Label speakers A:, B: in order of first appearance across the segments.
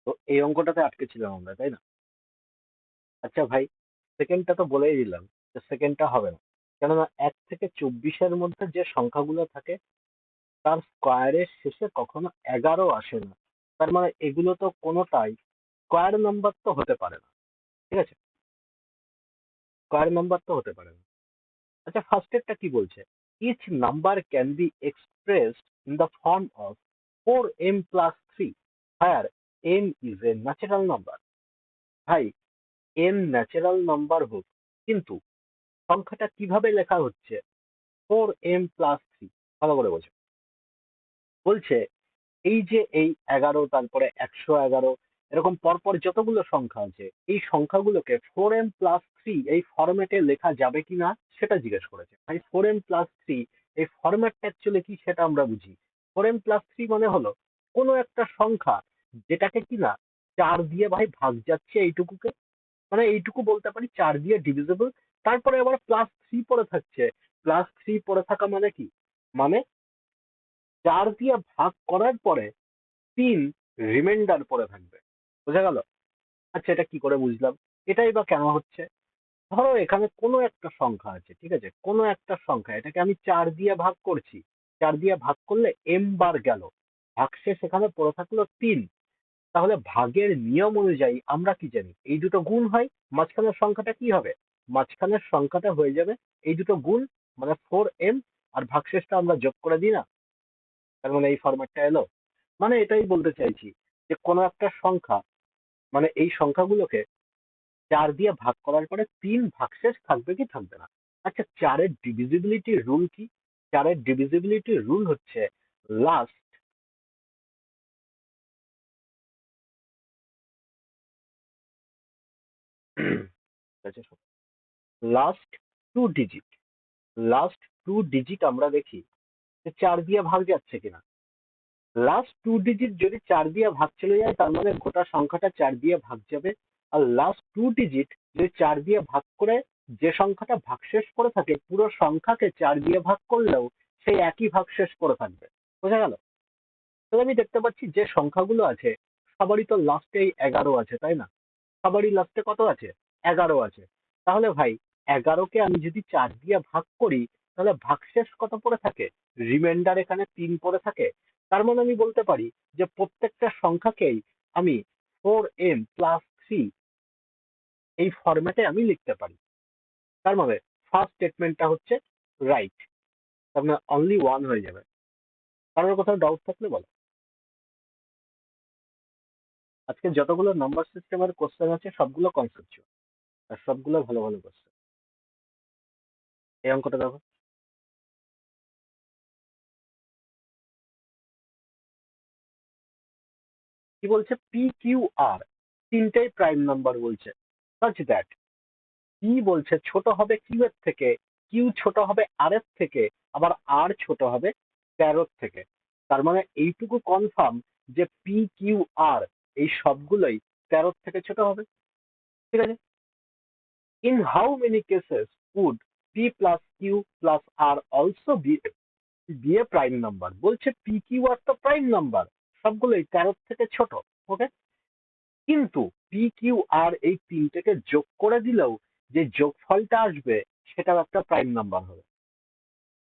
A: তো এই অঙ্কটাতে আটকে ছিলাম আমরা, তাই না? আচ্ছা ভাই, সেকেন্ডটা তো বলেই দিলাম যে সেকেন্ডটা হবে না। কেননা 1 থেকে 24-এর মধ্যে যে সংখ্যাগুলো থাকে তার স্কোয়ারের শেষে কখনো 11 আসে না। তার মানে এগুলো তো কোনোটাই স্কোয়ার নাম্বার তো হতে পারে না। ঠিক আছে, স্কোয়ার নাম্বার তো হতে পারে না। আচ্ছা, ফার্স্ট এরটা কি বলছে? Each number can be expressed in the form of 4m+3 where m is a natural number. ভাই, m ন্যাচারাল নাম্বার হোক, কিন্তু সংখ্যাটা কিভাবে লেখা হচ্ছে 4m+3? ভালো করে বোঝো। বলছে এই যে এই 11, তারপরে 111, এরকম পরপর যতগুলো সংখ্যা আছে, এই সংখ্যাগুলোকে 4m+3 এই ফরম্যাটে লেখা যাবে কিনা সেটা জিজ্ঞেস করেছে। ভাই, 4m+3 এই ফরম্যাটটা অ্যাকচুয়ালি কি সেটা আমরা বুঝি। 4m+3 মানে হলো কোনো একটা সংখ্যা যেটাকে কিনা 4 দিয়ে ভাই ভাগ যাচ্ছে, এইটুকুকে মানে এইটুকু বলতে পারি 4 দিয়ে ডিভিজিবল। তারপরে আবার +3 পড়ে থাকছে। +3 পড়ে থাকা মানে কি? মানে 4 দিয়ে ভাগ করার পরে 3 রিমাইন্ডার পড়ে থাকবে। বোঝা গেল? আচ্ছা, এটা কি করে বুঝলাম? এটাই বা কেন হচ্ছে? ধরো এখানে কোনো একটা সংখ্যা আছে, ঠিক আছে, কোনো একটা সংখ্যা, এটাকে আমি 4 দিয়ে ভাগ করছি। 4 দিয়ে ভাগ করলে m বার গেল, ভাগশেষ এখানে পড়ে থাকলো 3। তাহলে ভাগের নিয়ম অনুযায়ী আমরা কি জানি? এই দুটো গুণ হয়, মাঝখানের সংখ্যাটা কি হবে? মাঝখানের সংখ্যাটা হয়ে যাবে এই দুটো গুণ, মানে 4m, আর ভাগশেষটা আমরা যোগ করে দিই না? তার মানে এই ফরম্যাটটা এলো। মানে এটাই বলতে চাইছি যে কোনো একটা সংখ্যা, মানে এই সংখ্যাগুলোকে 4 দিয়ে ভাগ করার পরে 3 ভাগশেষ থাকবে কি থাকবে না। আচ্ছা, 4-এর ডিভিজিবিলিটি রুল কি? 4-এর ডিভিজিবিলিটি রুল হচ্ছে last last 2 digit. Last 2 digit আমরা দেখি যে 4 দিয়ে ভাগ যাচ্ছে কিনা। লাস্ট 2 ডিজিট যদি 4 দিয়ে ভাগ চলে যায়, তার মানে গোটা সংখ্যাটা 4 দিয়ে ভাগ যাবে। আর লাস্ট 2 ডিজিট যদি 4 দিয়ে ভাগ করে যে সংখ্যাটা ভাগশেষ করে থাকে, পুরো সংখ্যাকে 4 দিয়ে ভাগ করলেও সেই একই ভাগশেষ করে থাকবে। বোঝা গেল? তাহলে আমি দেখতে পাচ্ছি যে সংখ্যাগুলো আছে সবারই তো লাস্টে 11 আছে, তাই না? সবারই লাস্টে কত আছে? 11 আছে। তাহলে ভাই, 11কে আমি যদি 4 দিয়ে ভাগ করি, তাহলে ভাগশেষ কত পড়ে থাকে? রিমাইন্ডার এখানে 3 পড়ে থাকে। তার মানে আমি বলতে পারি যে প্রত্যেকটা সংখ্যাকেই আমি 4m+3 এই ফরম্যাটে আমি লিখতে পারি। তার মানে ফার্স্ট স্টেটমেন্টটা হচ্ছে রাইট। তার মানে অনলি ওয়ান হয়ে যাবে। কারোর কোথাও ডাউট থাকলে বলো। আজকে যতগুলো নাম্বার সিস্টেমের কোশ্চেন আছে সবগুলো কনসেপচুয়াল, আর সবগুলো ভালো ভালো কোশ্চেন। এই অঙ্কটা দেখো, কি বলছে? পি কিউ আর তিনটেই প্রাইম নাম্বার বলছে। সাচ দ্যাট পি বলছে ছোট হবে কিউ এর থেকে, কিউ ছোট হবে আর এর থেকে, আবার আর ছোট হবে 13 থেকে। তার মানে এইটুকু কনফার্ম যে পি কিউ আর এই সবগুলোই 13 থেকে ছোট হবে। ঠিক আছে। In how many cases would P plus Q plus R also be a prime number? বলছে পি কিউ আর তো প্রাইম নাম্বার, সবগুলোই 13 থেকে ছোট। ওকে, কিন্তু পি কিউ আর এই তিনটেকে যোগ করে দিলেও যে যোগফলটা আসবে সেটাও একটা প্রাইম নাম্বার হবে।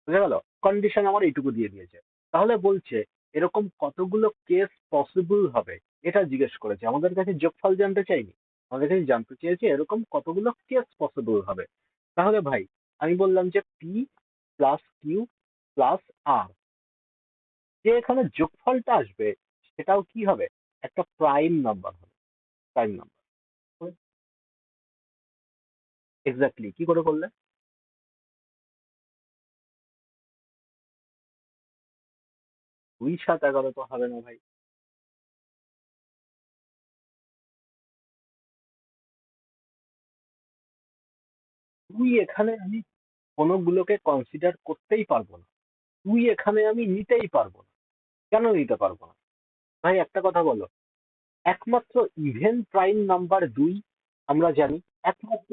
A: বুঝা গেল? কন্ডিশন আমার এইটুকু দিয়ে দিয়েছে। তাহলে বলছে এরকম কতগুলো কেস পসিবল হবে, এটা জিজ্ঞেস করেছে। আমাদের কাছে যোগফল জানতে চাইনি, আমাদের কাছে জানতে চেয়েছে এরকম কতগুলো কেস পসিবল হবে। তাহলে ভাই, আমি বললাম যে পি প্লাস কিউ প্লাস আর, যে এখানে যোগফলটা আসবে সেটাও কি হবে? একটা প্রাইম নাম্বার হবে। Prime number. এক্স্যাক্টলি কি করে করলে? 2 7 11 তো হবে না ভাই। এখানে আমি কোনোগুলোকে কনসিডার করতেই পারবো না। এখানে আমি নিতেই পারবো না। কেন নিতে পারবো না? ভাই, একটা কথা বলো। একমাত্র ইভেন প্রাইম নাম্বার 2 আমরা জানি। একমাত্র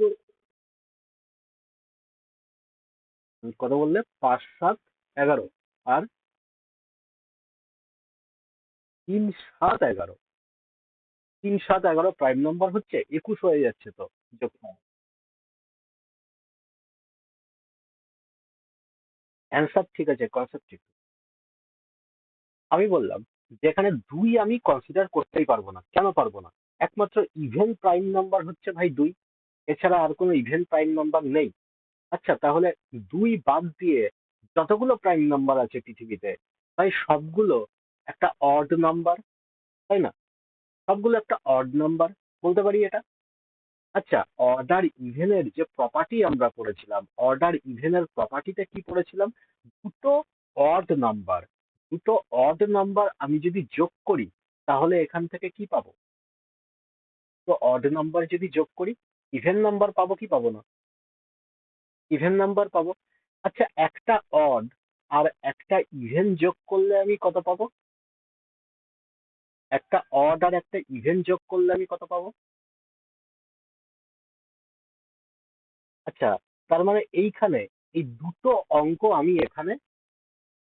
A: কথা বললে 5 7 11, আর 3 7 11। 3, 7, 11 প্রাইম নাম্বার হচ্ছে 21 হয়ে যাচ্ছে তো যোগ। অ্যান্সার ঠিক আছে, কনসেপ্ট ঠিক। আমি বললাম যেখানে 2 আমি কনসিডার করতেই পারবো না। কেন পারবো না? একমাত্র ইভেন প্রাইম নাম্বার হচ্ছে ভাই 2, এছাড়া আর কোনো ইভেন প্রাইম নাম্বার নেই। আচ্ছা, তাহলে 2 বাদ দিয়ে যতগুলো প্রাইম নাম্বার আছে পৃথিবীতে, ভাই সবগুলো একটা অড নাম্বার, তাই না? সবগুলো একটা অড নাম্বার বলতে পারি এটা। আচ্ছা, অর্ডার ইভেনের যে প্রপার্টি আমরা পড়েছিলাম, অর্ডার ইভেনের প্রপার্টিতে কি পড়েছিলাম? দুটো অড নাম্বার, দুটো অড নাম্বার আমি যদি যোগ করি তাহলে এখান থেকে কি পাবো? তো অড নাম্বার যদি যোগ করি ইভেন নাম্বার পাবো কি পাবো না? ইভেন নাম্বার পাবো। আচ্ছা, একটা অড আর একটা ইভেন যোগ করলে আমি কত পাবো? একটা অড আর একটা ইভেন যোগ করলে আমি কত পাবো? আচ্ছা, তার মানে এইখানে এই দুটো অঙ্ক আমি এখানে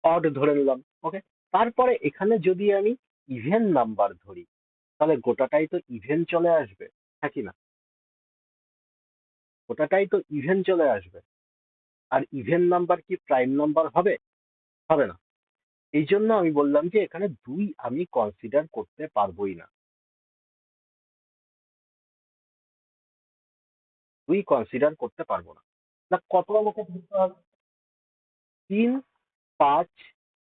A: অড ধরে নিলাম, ওকে। তারপরে এখানে যদি আমি ইভেন নাম্বার ধরি তাহলে গোটাটাই তো ইভেন চলে আসবে, হ্যাঁ কি না? গোটাটাই তো ইভেন চলে আসবে। আর ইভেন নাম্বার কি প্রাইম নাম্বার হবে? হবে না। এই জন্য আমি বললাম যে এখানে 2 আমি কনসিডার করতে পারবোই না। 2 কনসিডার করতে পারবো না। না, কত আমাকে ধরতে হবে? 3, 5,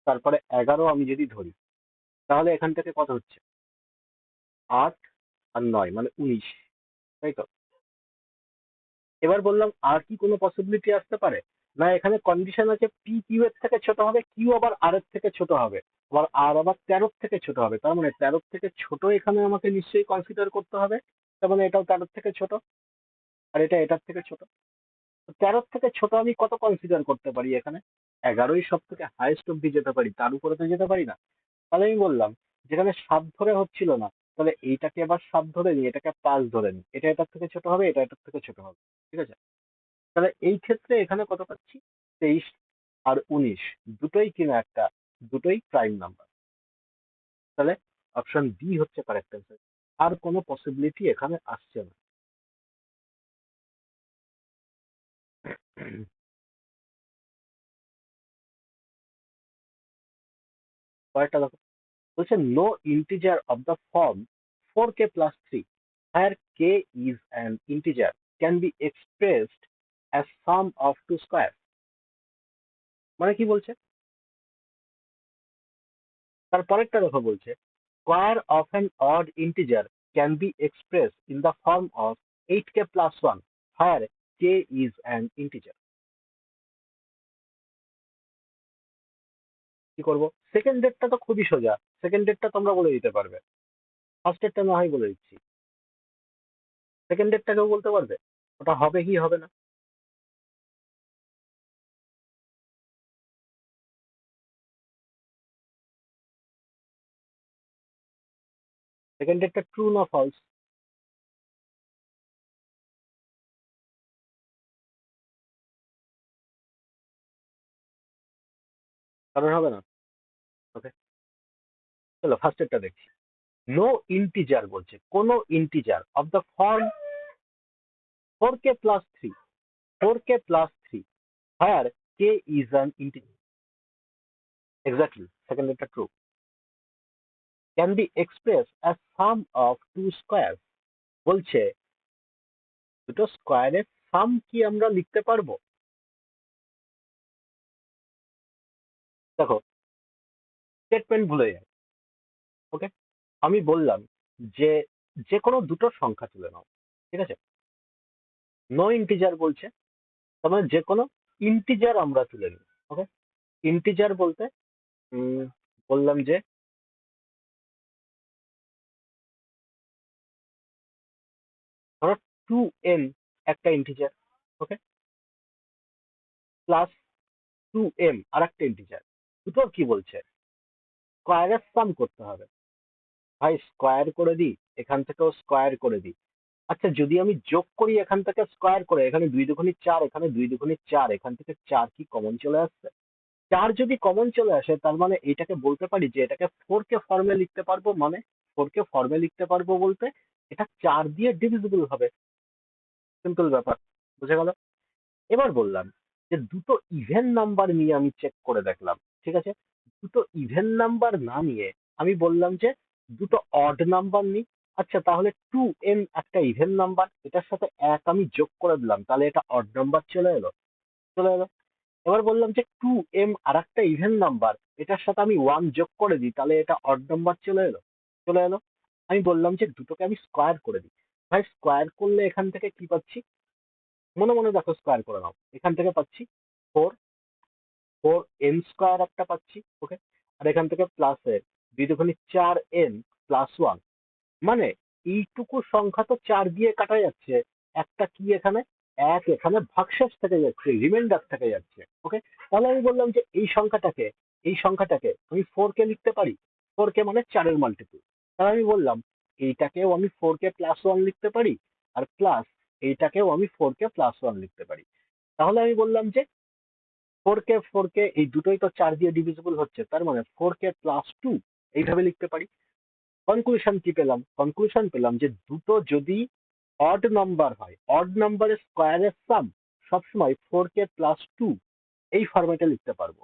A: তারপরে 11 আমি যদি ধরি তাহলে এখান থেকে কত হচ্ছে? 8 আর 9 মানে 19, তাই তো? এবার বললাম আর কি কোনো পসিবিলিটি আসতে পারে? না, এখানে কন্ডিশন আছে পি কিউ এর থেকে ছোট হবে, কিউ আবার আর এর থেকে ছোট হবে, আবার আর আবার 13 থেকে ছোট হবে। তার মানে 13 থেকে ছোট এখানে আমাকে নিশ্চয়ই কনসিডার করতে হবে। তার মানে এটাও 13 থেকে ছোট, আর এটা এটার থেকে ছোট। 13 থেকে ছোট আমি কত কনসিডার করতে পারি এখানে? 11ই সব থেকে হাইয়েস্ট অব্দি যেতে পারি, তার উপরে তো যেতে পারি না। তাহলে আমি বললাম যেখানে 7 ধরে হচ্ছিল না, তাহলে এইটাকে এবার 7 ধরে নি, এটাকে 5 ধরে নি, এটা এটার থেকে ছোট হবে, এটা এটার থেকে ছোট হবে। ঠিক আছে? তাহলে এই ক্ষেত্রে এখানে কত পাচ্ছি? 23 আর 19 দুটোই কিনা একটা, দুটোই প্রাইম নাম্বার। তাহলে অপশন বি হচ্ছে কারেক্ট অ্যান্সার। আর কোনো পসিবিলিটি এখানে আসছে না। কয়েকটা দেখো, বলছে no integer of the form 4k plus 3 where k is an integer can be expressed as sum of two squares। মানে কি বলছে? তারপরেরটা দেখো, বলছে square of an odd integer can be expressed in the form of 8k plus 1 where k is an integer। কি করব? Second ডেটটা তো খুবই সোজা, সেকেন্ড ডেটটা তোমরা বলে দিতে পারবে। ফার্স্ট ডেটটা না হয় বলে দিচ্ছি, সেকেন্ড ডেটটা কেউ বলতে পারবে ওটা হবে কি হবে না? সেকেন্ড ডেটটা ট্রু না ফলস? কারণ হবে না, ওকে। চলো ফার্স্ট ডেটটা দেখি। নো ইন্টিজার বলছে, কোন integer of the form 4k plus 3, 4k plus 3 where k is an integer, exactly second ডেটটা true, can be expressed as sum of two squares। বলছে দুটো স্কোয়ারের সাম কি আমরা লিখতে পারবো? দেখো, স্টেটমেন্ট ভুলে যায়, ওকে। আমি বললাম যে যে কোনো দুটো সংখ্যা তুলে নাও, ঠিক আছে। নো ইন্টিজার বলছে, তার মানে যে কোনো ইন্টিজার আমরা তুলে নিই, ওকে। ইন্টিজার বলতে উম, বললাম যে ধরো 2n একটা ইন্টিজার, ওকে, প্লাস 2m আর একটা ইন্টিজার, দুটোর কি বলছে স্কোয়ারের সাম করতে হবে। ভাই স্কোয়ার করে দিই, এখান থেকেও স্কোয়ার করে দিই। আচ্ছা, যদি আমি যোগ করি এখান থেকে স্কোয়ার করে, এখানে 2 দুগুণে 4, এখানে 2 দুগুণে 4, এখান থেকে 4 কি কমন চলে আসছে? 4 যদি কমন চলে আসে তার মানে এটাকে বলতে পারি যে এটাকে 4k ফর্মে লিখতে পারবো, মানে ফোর কে ফর্মে লিখতে পারবো বলতে এটা 4 দিয়ে ডিভিজিবল হবে। সিম্পল ব্যাপার, বুঝে গেল? এবার বললাম যে দুটো ইভেন নাম্বার নিয়ে আমি চেক করে দেখলাম, ঠিক আছে? দুটো ইভেন নাম্বার না নিয়ে আমি বললাম যে দুটো অড নাম্বার নিই। আচ্ছা, তাহলে 2n একটা ইভেন নাম্বার, এটার সাথে এক আমি যোগ করে দিলাম, তাহলে এটা অড নাম্বার চলে এলো, চলে এলো। এবার বললাম যে 2m আর একটা ইভেন নাম্বার, এটার সাথে আমি 1 যোগ করে দিই, তাহলে এটা অড নাম্বার চলে এলো, চলে এলো। আমি বললাম যে দুটোকে আমি স্কোয়ার করে দিই। ভাই স্কোয়ার করলে এখান থেকে কি পাচ্ছি? মনে মনে দেখো, স্কোয়ার করে নাও। এখান থেকে পাচ্ছি ফোর, 4n² একটা পাচ্ছি, ওকে। আর এখান থেকে প্লাস এর 2 × 4n+1, মানে এইটুকু সংখ্যা তো 4 দিয়ে কাটা যাচ্ছে। একটা কি এখানে, এক এখানে ভাগশেষ থেকে যাচ্ছে, রিমাইন্ডার থেকে যাচ্ছে, ওকে। তাহলে আমি বললাম যে এই সংখ্যাটাকে আমি 4 কে লিখতে পারি। 4 কে মানে 4-এর মাল্টিপল। তাহলে আমি বললাম এইটাকেও আমি 4 কে+1 লিখতে পারি, আর প্লাস এইটাকেও আমি 4 কে+1 লিখতে পারি। তাহলে আমি বললাম যে 4 কে এই দুটোই তো 4 দিয়ে ডিভিজিবল হচ্ছে, তার মানে 4 কে+2 এইভাবে লিখতে পারি। কনক্লুশন কি পেলাম? কনক্লুশন পেলাম যে দুটো যদি অড নাম্বার হয়, অড নাম্বারের স্কোয়ারের সাম সবসময় 4 কে+2 এই ফরম্যাটে লিখতে পারবো।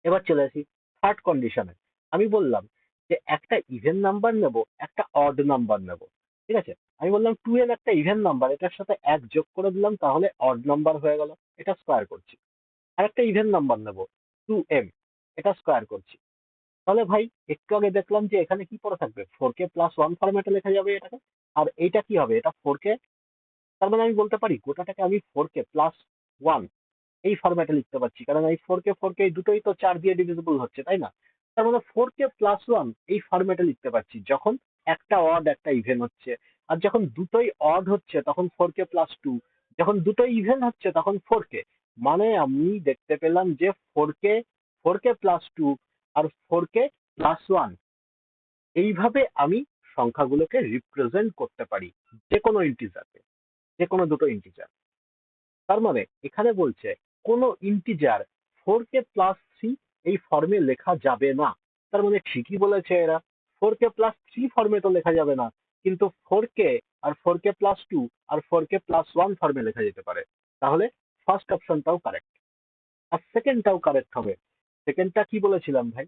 A: এবার চলে আসি থার্ড কন্ডিশনে। আমি বললাম যে একটা ইভেন নাম্বার নেব, একটা অড নাম্বার নেব, ঠিক আছে? আমি বললাম 2n একটা ইভেন নাম্বার, এটার সাথে এক যোগ করে দিলাম, তাহলে অড নাম্বার হয়ে গেল, এটা স্কোয়ার করছি। আরেকটা ইভেন নাম্বার নেব 2m, এটা স্কোয়ার করছি। তাহলে ভাই একটু আগে দেখলাম যে এখানে কি পড়ে থাকবে, 4 কে+1 ফরম্যাটে লেখা যাবে এটাকে। আর এইটা কি হবে, এটা 4 কে, তার মানে আমি বলতে পারি গোটাটাকে আমি 4 কে+1 এই ফরম্যাটে লিখতে পারছি, কারণ এই 4 কে এই দুটোই তো 4 দিয়ে ডিভিজিবল হচ্ছে, তাই না? তার মানে 4 কে+1 এই ফরম্যাটে লিখতে পারছি যখন একটা অড একটা ইভেন হচ্ছে। আর যখন দুটোই অড হচ্ছে তখন 4 কে+2, যখন দুটোই ইভেন হচ্ছে তখন 4 কে। মানে আমি দেখতে পেলাম যে 4 কে+2 আর 4 কে+1 এইভাবে আমি সংখ্যাগুলোকে রিপ্রেজেন্ট করতে পারি, যে কোনো ইন্টিজারকে, যে কোনো দুটো ইন্টিজার। তার মানে এখানে বলছে কোনো ইন্টিজার 4 কে+3 এই ফর্মে লেখা যাবে না। তার মানে ঠিকই বলেছে এরা, 4 কে+3 ফর্মে তো লেখা যাবে না, কিন্তু 4 কে আর 4 কে+2 আর 4 কে+1 ফর্মে লেখা যেতে পারে। তাহলে ফার্স্ট অপশনটাও কারেক্ট, আর সেকেন্ডটাও কারেক্ট হবে। সেকেন্ডটা কি বলেছিলাম ভাই?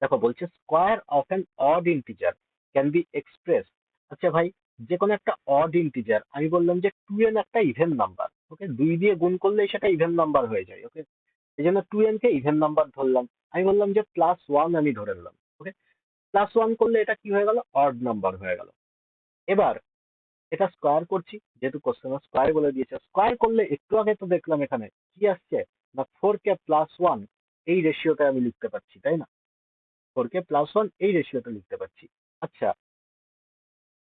A: দেখো বলছে square of an odd integer can be express. আচ্ছা ভাই, যে কোনো একটা অড ইন্টিজার, আমি বললাম যে 2n একটা ইভেন নাম্বার, ওকে, 2 দিয়ে গুণ করলে সেটা ইভেন নাম্বার হয়ে যায়, ওকে। এই জন্য 2n কে ইভেন নাম্বার ধরলাম। আমি বললাম যে +1 আমি ধরে নিলাম, ওকে। +1 করলে এটা কি হয়ে গেল, অড নাম্বার হয়ে গেল। এবার এটা স্কোয়ার করছি, যেহেতু কোশ্চেন স্কোয়ার বলে দিয়েছে। স্কোয়ার করলে একটু আগে তো দেখলাম এখানে কি আসছে, না 4 কে+1 এই রেশিওতে আমি লিখতে পারছি, তাই না? 4 কে+1 এই রেশিওতে লিখতে পারছি। আচ্ছা,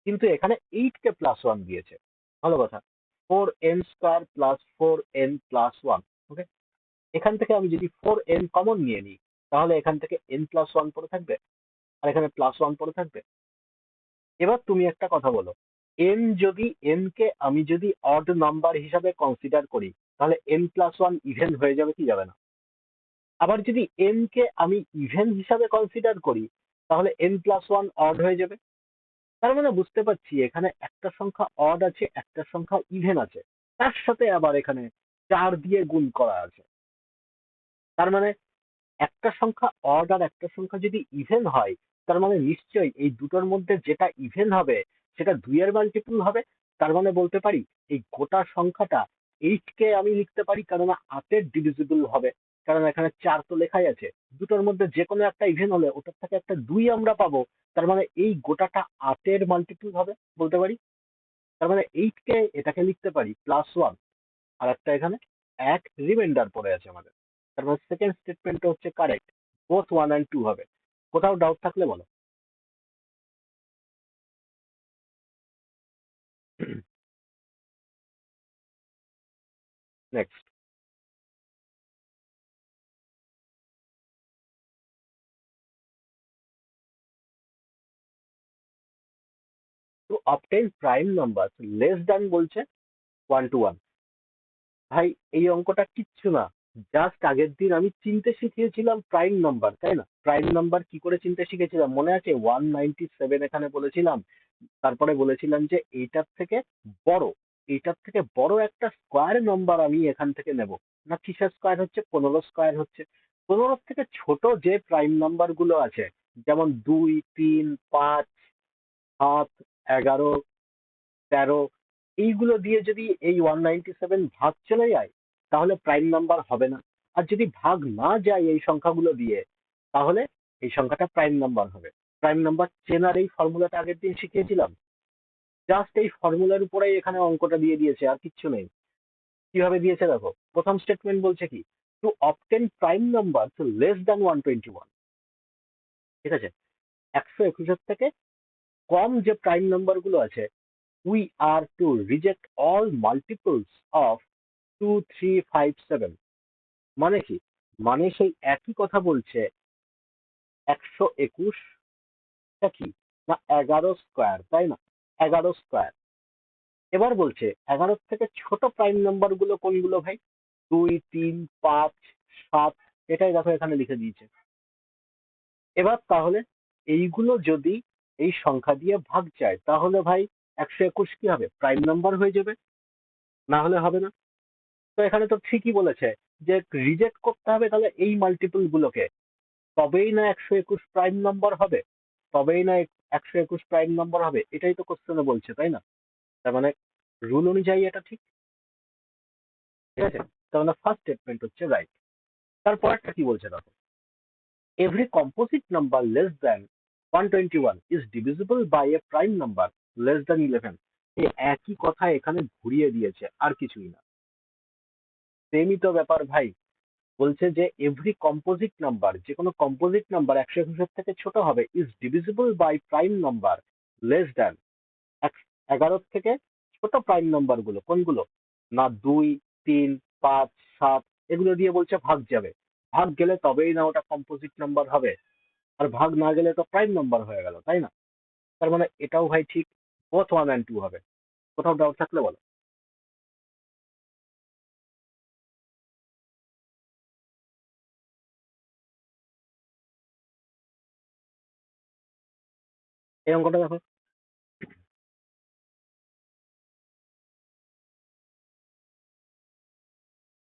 A: কিন্তু এখানে 8 কে+1 দিয়েছে, ভালো কথা। 4n² + 4n+1, ওকে। এখান থেকে আমি যদি 4n কমন নিয়ে নিই, তাহলে এখান থেকে n+1 পড়ে থাকবে, আর এখানে +1 পড়ে থাকবে। এবার তুমি একটা কথা বলো, n কে আমি যদি অড নাম্বার হিসাবে কনসিডার করি, তাহলে n+1 ইভেন হয়ে যাবে কি যাবে না? আবার যদি n কে আমি ইভেন হিসাবে কনসিডার করি, তাহলে n+1 অড হয়ে যাবে। তার মানে বুঝতে পারছি এখানে একটা সংখ্যা অড আছে, একটা সংখ্যা ইভেন আছে, তার সাথে আবার এখানে 4 দিয়ে গুণ করা আছে। তার মানে একটা সংখ্যা অড আর একটা সংখ্যা যদি ইভেন হয়, তার মানে নিশ্চয়ই এই দুটোর মধ্যে যেটা ইভেন হবে সেটা 2 এর মাল্টিপল হবে। তার মানে বলতে পারি এই গোটা সংখ্যাটা 8 কে আমি লিখতে পারি, কারণ 8-এর ডিভিজিবল হবে, কারণ এখানে 4 তো লেখাই আছে। দুটোর মধ্যে যে কোনো একটা ইভেন হলে ওটার থেকে একটা 2 আমরা পাবো, তার মানে এই গোটাটা 8-এর মাল্টিপল হবে বলতে পারি। তার মানে 8 কে এটাকে লিখতে পারি +1, আর একটা এখানে এক রিমাইন্ডার পড়ে আছে আমাদের। তার মানে সেকেন্ড স্টেটমেন্টটা হচ্ছে কারেক্ট, বোথ 1 and 2 হবে। কোথাও ডাউট থাকলে বলো। Next, two obtain prime number less than বলছে 1 to 1। ভাই এই অঙ্কটা কিচ্ছু না, জাস্ট আগের দিন আমি চিনতে শিখিয়েছিলাম প্রাইম নাম্বার, তাই না? প্রাইম নাম্বার কি করে চিনতে শিখেছিলাম মনে আছে? 197 এখানে বলেছিলাম। তারপরে বলেছিলাম যে বড় এইটার থেকে বড় একটা স্কোয়ার নাম্বার আমি এখান থেকে নেব। না কিসের স্কোয়ার হচ্ছে? 15 স্কোয়ার হচ্ছে। 15 থেকে ছোট যে প্রাইম নাম্বার গুলো আছে, যেমন 2, 3, 5, 7, 11, 13, এইগুলো দিয়ে যদি এই 197 ভাগ চলে যায়, তাহলে প্রাইম নাম্বার হবে না। আর যদি ভাগ না যায় এই সংখ্যাগুলো দিয়ে, তাহলে এই সংখ্যাটা প্রাইম নাম্বার হবে। প্রাইম নাম্বার চেনার এই ফর্মুলাটা আগের দিন শিখিয়েছিলাম। জাস্ট এই ফর্মুলার উপরেই এখানে অঙ্কটা দিয়ে দিয়েছে, আর কিচ্ছু নেই। কিভাবে দিয়েছে দেখো, প্রথম স্টেটমেন্ট বলছে কি, to obtain prime number less than 121। ঠিক আছে, 121 থেকে কম যে প্রাইম নাম্বার গুলো আছে, we are two reject all multiples of 2357। মানে কি? মানে সেই একই কথা বলছে, 121টা কি না 11 স্কোয়ার, তাই না? 11 স্কোয়ার। এবার বলছে 11 থেকে ছোট প্রাইম নাম্বার গুলো কোনগুলো ভাই? 2, 3, 5, 7, এটাই দেখো এখানে লিখে দিয়েছে। এবার তাহলে এইগুলো যদি এই সংখ্যা দিয়ে ভাগ যায়, তাহলে ভাই 121 কি হবে? প্রাইম নাম্বার হয়ে যাবে, না হলে হবে না। তো এখানে তো ঠিকই বলেছে যে রিজেক্ট করতে হবে তাহলে এই মাল্টিপল গুলোকে, তবেই না 121 প্রাইম নাম্বার হবে, তবেই না 121 প্রাইম নাম্বার হবে, এটাই তো কোশ্চেনে বলছে, তাই না? তার মানে রুল অনুযায়ী এটা ঠিক। ঠিক আছে, তার মানে ফার্স্ট স্টেটমেন্ট হচ্ছে রাইট। তারপরটা কি বলছে দেখো, every composite number less than 121 is divisible by a prime number less than 11। এই একই কথা এখানে ঘুরিয়ে দিয়েছে, আর কিছুই না। সেমই তো ব্যাপার ভাই। বলছে যে এভরি কম্পোজিট নাম্বার, যে কোনো কম্পোজিট নাম্বার 121 থেকে ছোট হবে, is divisible by prime number less than 11 থেকে ছোট প্রাইম নাম্বার গুলো কোনগুলো? না 2, 3, 5, 7, এগুলো দিয়ে বলছে ভাগ যাবে। ভাগ গেলে তবেই না ওটা কম্পোজিট নাম্বার হবে, আর ভাগ না গেলে তো প্রাইম নাম্বার হয়ে গেল, তাই না? তার মানে এটাও ভাই ঠিক, বোথ 1 and 2 হবে। কোথাও ডাউট থাকলে বলো। এই অঙ্কটা দেখো,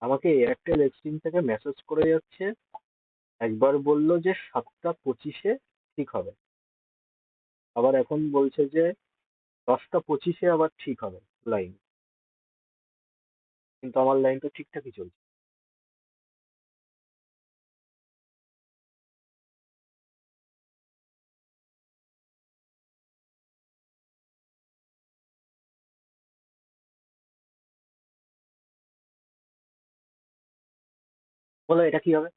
A: আমাকে এয়ারটেল এক্সট্রিম থেকে মেসেজ করে যাচ্ছে। একবার বললো যে 7টা 25-এ ঠিক হবে, আবার এখন বলছে যে 10টা 25-এ আবার ঠিক হবে লাইন। কিন্তু আমার লাইন তো ঠিকঠাকই চলছে। বলো এটা কি হবে?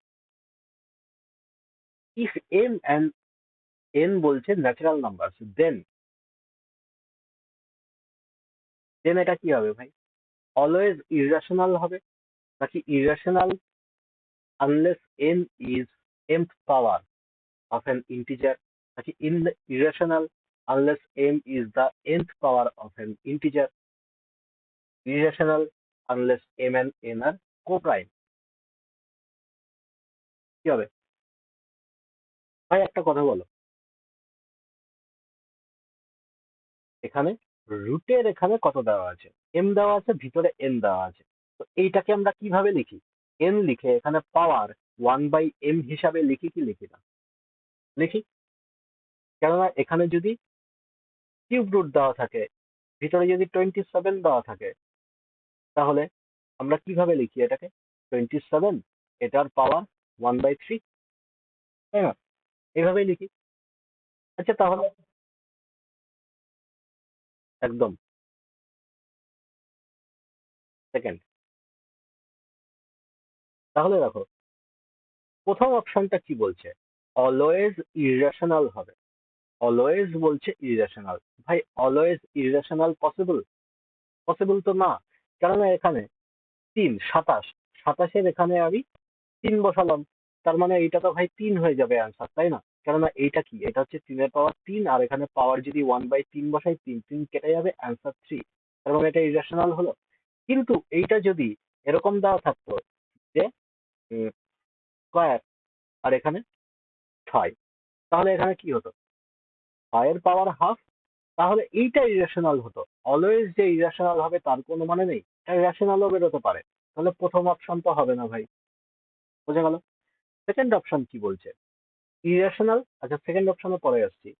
A: ইফ এম অ্যান্ড এন বলছে ন্যাচারাল নাম্বার, দেন দেন এটা কি হবে ভাই? অলওয়েজ ইরেশনাল হবে, নাকি irrational unless N is mth power of an integer, নাকি irrational unless m is the nth power of an integer, irrational unless m and n are co-prime। কি হবে ভাই, একটা কথা বলো। এখানে রুটের এখানে কত দেওয়া আছে? m দেওয়া আছে, ভিতরে n দেওয়া আছে। তো এইটাকে আমরা কিভাবে লিখি? n লিখে এখানে পাওয়ার 1/m হিসাবে লিখি কি লিখি না? লিখি। কেননা এখানে যদি কিউব রুট দেওয়া থাকে, ভিতরে যদি 27 দেওয়া থাকে, তাহলে আমরা কিভাবে লিখি এটাকে? 27 এটার পাওয়ার 1/3, তাই না? এভাবেই লিখি। আচ্ছা তাহলে একদম সেকেন্ড। তাহলে দেখো, প্রথম অপশনটা কি বলছে? অলওয়েজ ইরেশনাল হবে। অলওয়েজ বলছে ইরেশনাল। ভাই অলওয়েজ ইরেশনাল পসিবল? পসিবল তো না। কেননা এখানে 3, 27, 27-এর এখানে আমি 3 বসালাম, তার মানে এইটা তো ভাই 3 হয়ে যাবে অ্যান্সার, তাই না? কেননা এইটা কি, এটা হচ্ছে 3-এর পাওয়ার 3, আর এখানে পাওয়ার যদি 1/3 বসাই, 3 3 কেটে যাবে, অ্যান্সার 3। তার মানে এটা ইরেশনাল হলো। কিন্তু এইটা যদি এরকম দেওয়া থাকতো যে স্কয়ার, আর এখানে 6। তাহলে এখানে কি হতো? 6 এর পাওয়ার হাফ। তাহলে এইটা ইরেশনাল হতো। অলওয়েজ যে ইরেশনাল হবে তার কোনো মানে নেই, এটা রেশনালও বেরোতে পারে। তাহলে প্রথম অপশন তো হবে না ভাই। বোঝা গেল? সেকেন্ড অপশন কি বলছে? ইরেশনাল। আচ্ছা, সেকেন্ড অপশনে পরে আসছি।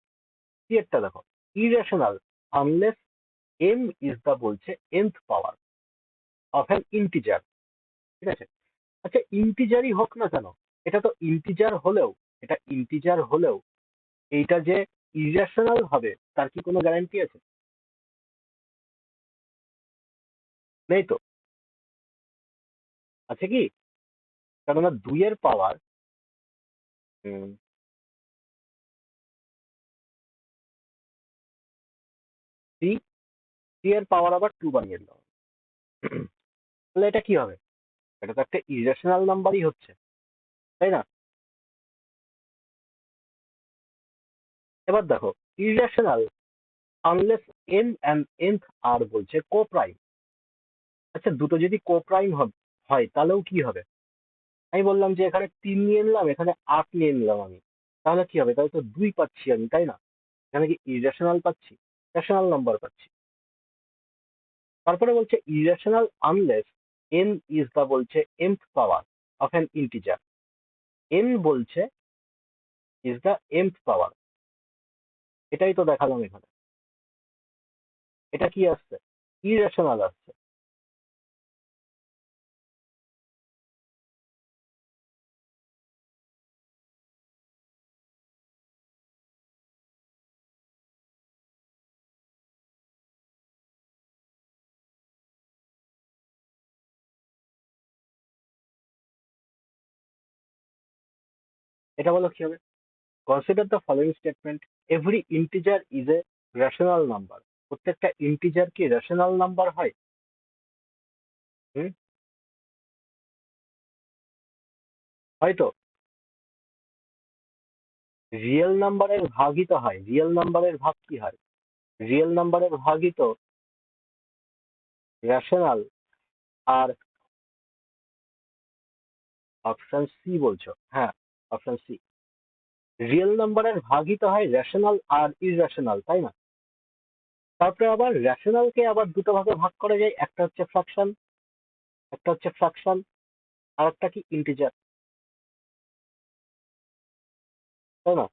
A: কি একটা দেখো, irrational unless M is the বলছে nth power of an integer. ঠিক আছে? আচ্ছা, ইন্টিজারই হোক না কেন, এটা তো ইন্টিজার হলেও, এটা ইন্টিজার হলেও এইটা যে ইরেশনাল হবে তার কি কোনো গ্যারান্টি আছে? নেই তো। আছে কি? কেননা 2 এর পাওয়ার 3, 3 এর পাওয়ার আবার 2 বানিয়ে দিলাম। তাহলে এটা কি হবে? এটা তো একটা ইরেশনাল নাম্বারই হচ্ছে, তাই না? এবার দেখো, irrational unless m and nth আর বলছে কোপ্রাইম। আচ্ছা, দুটো যদি কোপ্রাইম হয় তাহলেও কি হবে? আমি বললাম যে এখানে 3 নিয়ে নিলাম, এখানে 8 নিয়ে নিলাম আমি। তাহলে কি হবে? তাহলে তো 2 পাচ্ছি আমি, তাই না? এখানে কি ইরেশনাল পাচ্ছি? রেশনাল নাম্বার পাচ্ছি। তারপরে বলছে irrational unless n is the বলছে mth power of an integer. n বলছে ইজ দা mth পাওয়ার। এটাই তো দেখালাম এখানে। এটা কি আসছে? ইরেশনাল আসছে। এটা বলো কি হবে? Consider the following statement, every integer is a rational number. প্রত্যেকটা ইন্টিজার কি রেশনাল নাম্বার হয়? হুম, হয়তো। রিয়েল নাম্বারের ভাগই তো হয়। রিয়েল নাম্বারের ভাগ কি হয়? রিয়েল নাম্বারের ভাগই তো রেশনাল। আর অপশন সি বলছো? হ্যাঁ, অপশন সি। রিয়েল নাম্বারের ভাগই তো হয় রেশনাল আর ইররেশনাল, তাই না? তারপরে আবার রেশনালকে আবার দুটো ভাগে ভাগ করা যায়, একটা হচ্ছে ফ্র্যাকশন, একটা হচ্ছে ফ্র্যাকশন, আর একটা কি ইন্টিজার, তাই না?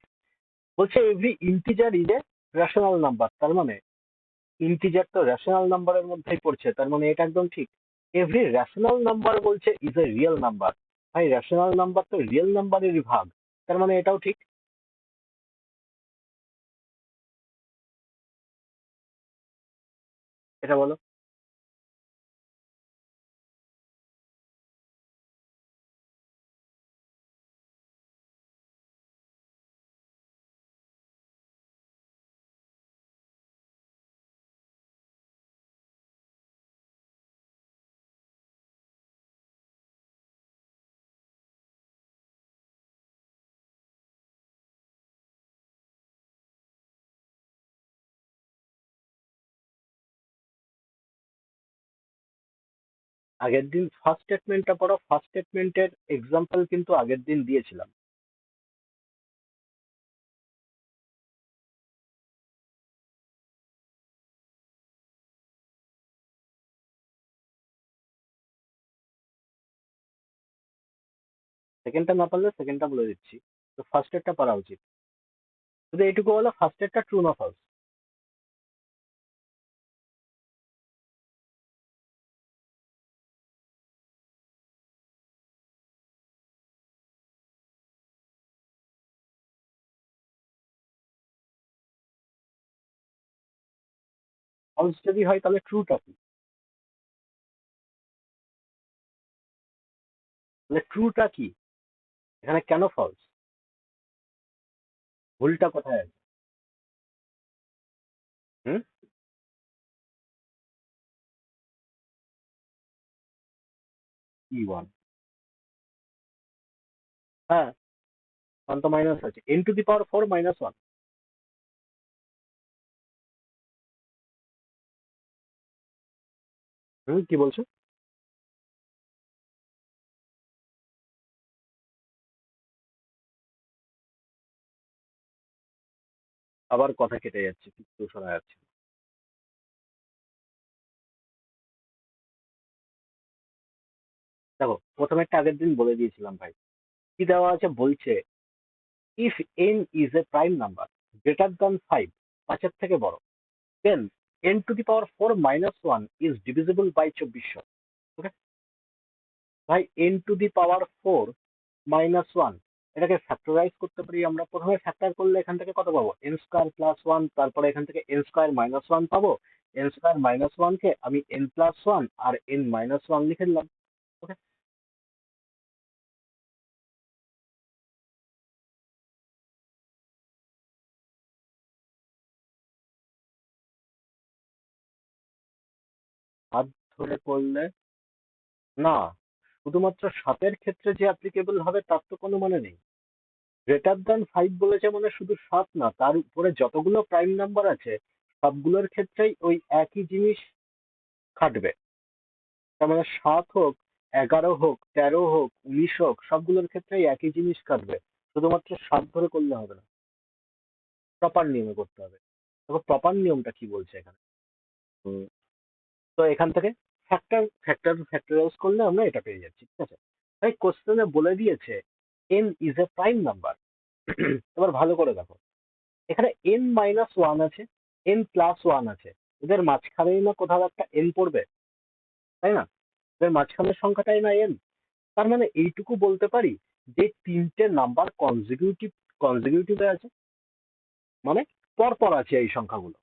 A: বলছে every integer is a rational number, তার মানে ইন্টিজার তো রেশনাল নাম্বারের মধ্যেই পড়ছে, তার মানে এটা একদম ঠিক। এভরি রেশনাল নাম্বার বলছে ইজ এ রিয়েল নাম্বার। ভাই, রেশনাল নাম্বার তো রিয়েল নাম্বারেরই ভাগ, তার মানে এটাও ঠিক। এটা বলো। আগের দিন ফার্স্ট স্টেটমেন্টটা পড়ো। ফার্স্ট স্টেটমেন্টের এক্সাম্পল কিন্তু আগের দিন দিয়েছিলাম। সেকেন্ডটা না পারলে সেকেন্ডটা বলে দিচ্ছি। তো ফার্স্ট এরটা পারা উচিত। শুধু এইটুকু হলো, ফার্স্ট এরটা ট্রু না ফলস। ফলস যদি হয় তাহলে ট্রুটা কি? তাহলে ট্রুটা কি? এখানে কেন ফলস? ভুলটা কোথায় আছে? হুম, E1। হ্যাঁ, 1 তো মাইনাস আছে, n⁴ -1। হুম, কি বলছো? আবার কথা কেটে যাচ্ছে, কিছু শোনা যাচ্ছে না। দেখো, প্রথমে একটা আগের দিন বলে দিয়েছিলাম ভাই, কি দেওয়া আছে বলছে, if n is A prime number greater than 5, পাঁচের থেকে বড়, দেন n⁴ - 1 ইজ ডিভিজিবল বাই 2400। ওকে ভাই, n⁴ এটাকে ফ্যাক্টরাইজ করতে পারি আমরা। প্রথমে ফ্যাক্টর করলে এখান থেকে কত পাবো, n² + 1, তারপরে এখান থেকে n² - 1 পাবো। n² - 1 কে আমি n+1 আর n-1 লিখে দিলাম। ওকে, হাত ধরে করলে না, শুধুমাত্র 7-এর ক্ষেত্রে যে অ্যাপ্লিকেবল হবে তার তো কোনো মানে নেই। গ্রেটার দ্যান 5 বলেছে মানে শুধু 7 না, তার উপরে যতগুলো প্রাইম নাম্বার আছে সবগুলোর ক্ষেত্রেই ওই একই জিনিস খাটবে। তার মানে 7 হোক, 11 হোক, 13 হোক, 19 হোক, সবগুলোর ক্ষেত্রেই একই জিনিস খাটবে। শুধুমাত্র 7 ধরে করলে হবে না, প্রপার নিয়মে করতে হবে। দেখো প্রপার নিয়মটা কি বলছে এখানে। হুম, তো এখান থেকে ফ্যাক্টরাইজ করলে আমরা এটা পেয়ে যাচ্ছি, ঠিক আছে। তাই কোশ্চেনে বলে দিয়েছে n is A prime number. এবার ভালো করে দেখো, এখানে n-1 আছে, n+1 আছে, এদের মাঝখানেই না কোথাও একটা n পড়বে, তাই না? এদের মাঝখানের সংখ্যাটাই না n। তার মানে এইটুকু বলতে পারি যে তিনটে নাম্বার কনজিকিউটিভে আছে, মানে পর পর আছে এই সংখ্যাগুলো,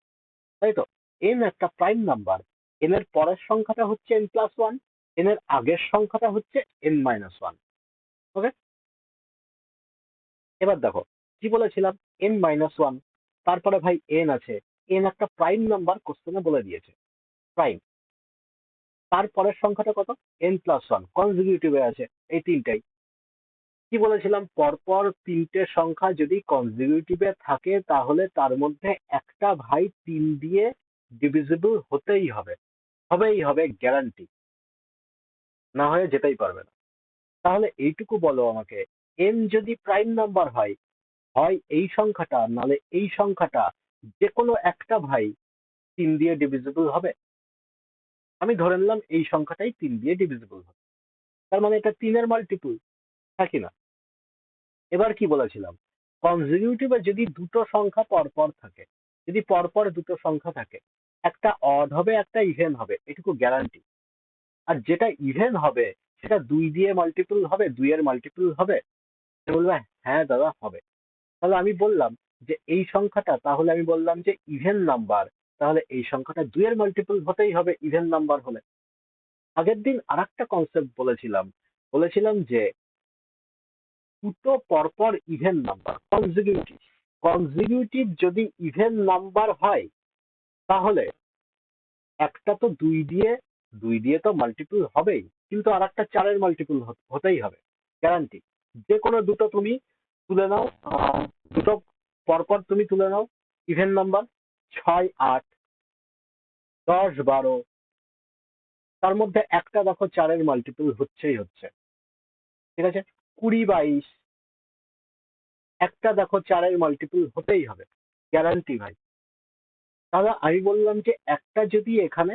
A: তাই তো। n একটা প্রাইম নাম্বার, n এর পরের সংখ্যাটা হচ্ছে n+1, n এর আগের সংখ্যাটা হচ্ছে n-1। ওকে, এবার দেখো কি বলেছিলাম, n-1, তারপরে ভাই n আছে, n একটা প্রাইম নাম্বার কোশ্চেনে বলে দিয়েছে, প্রাইম। তারপরের সংখ্যাটা কত, n+1, কনজিকিউটিভে আছে, এই তিনটাই। কি বলেছিলাম, পরপর তিনটে সংখ্যা যদি কনজিকিউটিভে থাকে তাহলে তার মধ্যে একটা ভাই 3 দিয়ে ডিভিজিবল হতেই হবে, হবেই হবে, গ্যারান্টি, না হয়ে যেতেই পারবে না। তাহলে এইটুকু বলো আমাকে, n যদি প্রাইম নাম্বার হয়, হয় এই সংখ্যাটা নালে এই সংখ্যাটা, যে কোনো একটা ভাই 3 দিয়ে ডিভিজিবল হবে। আমি ধরে নিলাম এই সংখ্যাটাই 3 দিয়ে ডিভিজিবল হবে, তার মানে এটা 3-এর মাল্টিপল, হ্যাঁ কি না? এবার কি বলেছিলাম, কনজিকিউটিভে যদি দুটো সংখ্যা পরপর থাকে, যদি পরপর দুটো সংখ্যা থাকে, একটা অড হবে একটা ইভেন হবে, এটুকু গ্যারান্টি। আর যেটা ইভেন হবে সেটা 2 দিয়ে মাল্টিপল হবে, 2-এর মাল্টিপল হবে। সে বলবে হ্যাঁ দাদা হবে। তাহলে আমি বললাম যে এই সংখ্যাটা, তাহলে আমি বললাম যে ইভেন নাম্বার, তাহলে এই সংখ্যাটা 2-এর মাল্টিপল হতেই হবে ইভেন নাম্বার হলে। আগের দিন আরেকটা কনসেপ্ট বলেছিলাম, বলেছিলাম যে দুটো পরপর ইভেন নাম্বার কনজিকিউটিভ, কনজিকিউটিভ যদি ইভেন নাম্বার হয় তাহলে একটা তো 2 দিয়ে তো মাল্টিপল হবেই, কিন্তু আর একটা 4-এর মাল্টিপল হতেই হবে, গ্যারান্টি। যে কোনো দুটো তুমি তুলে নাও, দুটো পরপর তুমি তুলে নাও ইভেন নাম্বার, 6, 8, 10, 12, তার মধ্যে একটা দেখো 4-এর মাল্টিপল হচ্ছেই হচ্ছে, ঠিক আছে। 20, 22, একটা দেখো 4-এর মাল্টিপল হতেই হবে, গ্যারান্টি ভাই। তাহলে আমি বললাম যে একটা যদি এখানে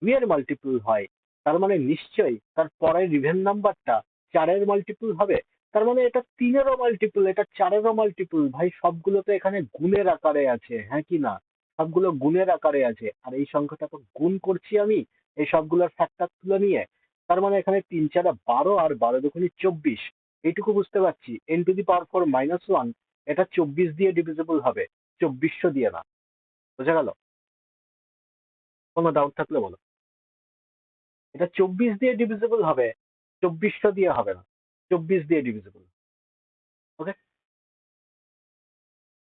A: 2-এর মাল্টিপল হয়, তার মানে নিশ্চয়ই তার পরের ইভেন নাম্বারটা 4-এর মাল্টিপল হবে। তার মানে এটা 3-এরও মাল্টিপল, এটা 4-এরও মাল্টিপল, ভাই সবগুলো তো এখানে গুণের আকারে আছে, হ্যাঁ কি না? সবগুলো গুণের আকারে আছে, আর এই সংখ্যাটা তো গুণ করছি আমি এই সবগুলোর ফ্যাক্টর তুলে নিয়ে। তার মানে এখানে 3-4-12 আর 12 দুগুণে 24, এইটুকু বুঝতে পারছি। n⁴ - 1 এটা 24 দিয়ে ডিভিজিবল হবে, 2400 দিয়ে না। বোঝা গেল? কোনো ডাউট থাকলে বলো। এটা 24 দিয়ে ডিভিজিবল হবে, 2400 দিয়ে হবে না, 24 দিয়ে ডিভিজিবল। ওকে,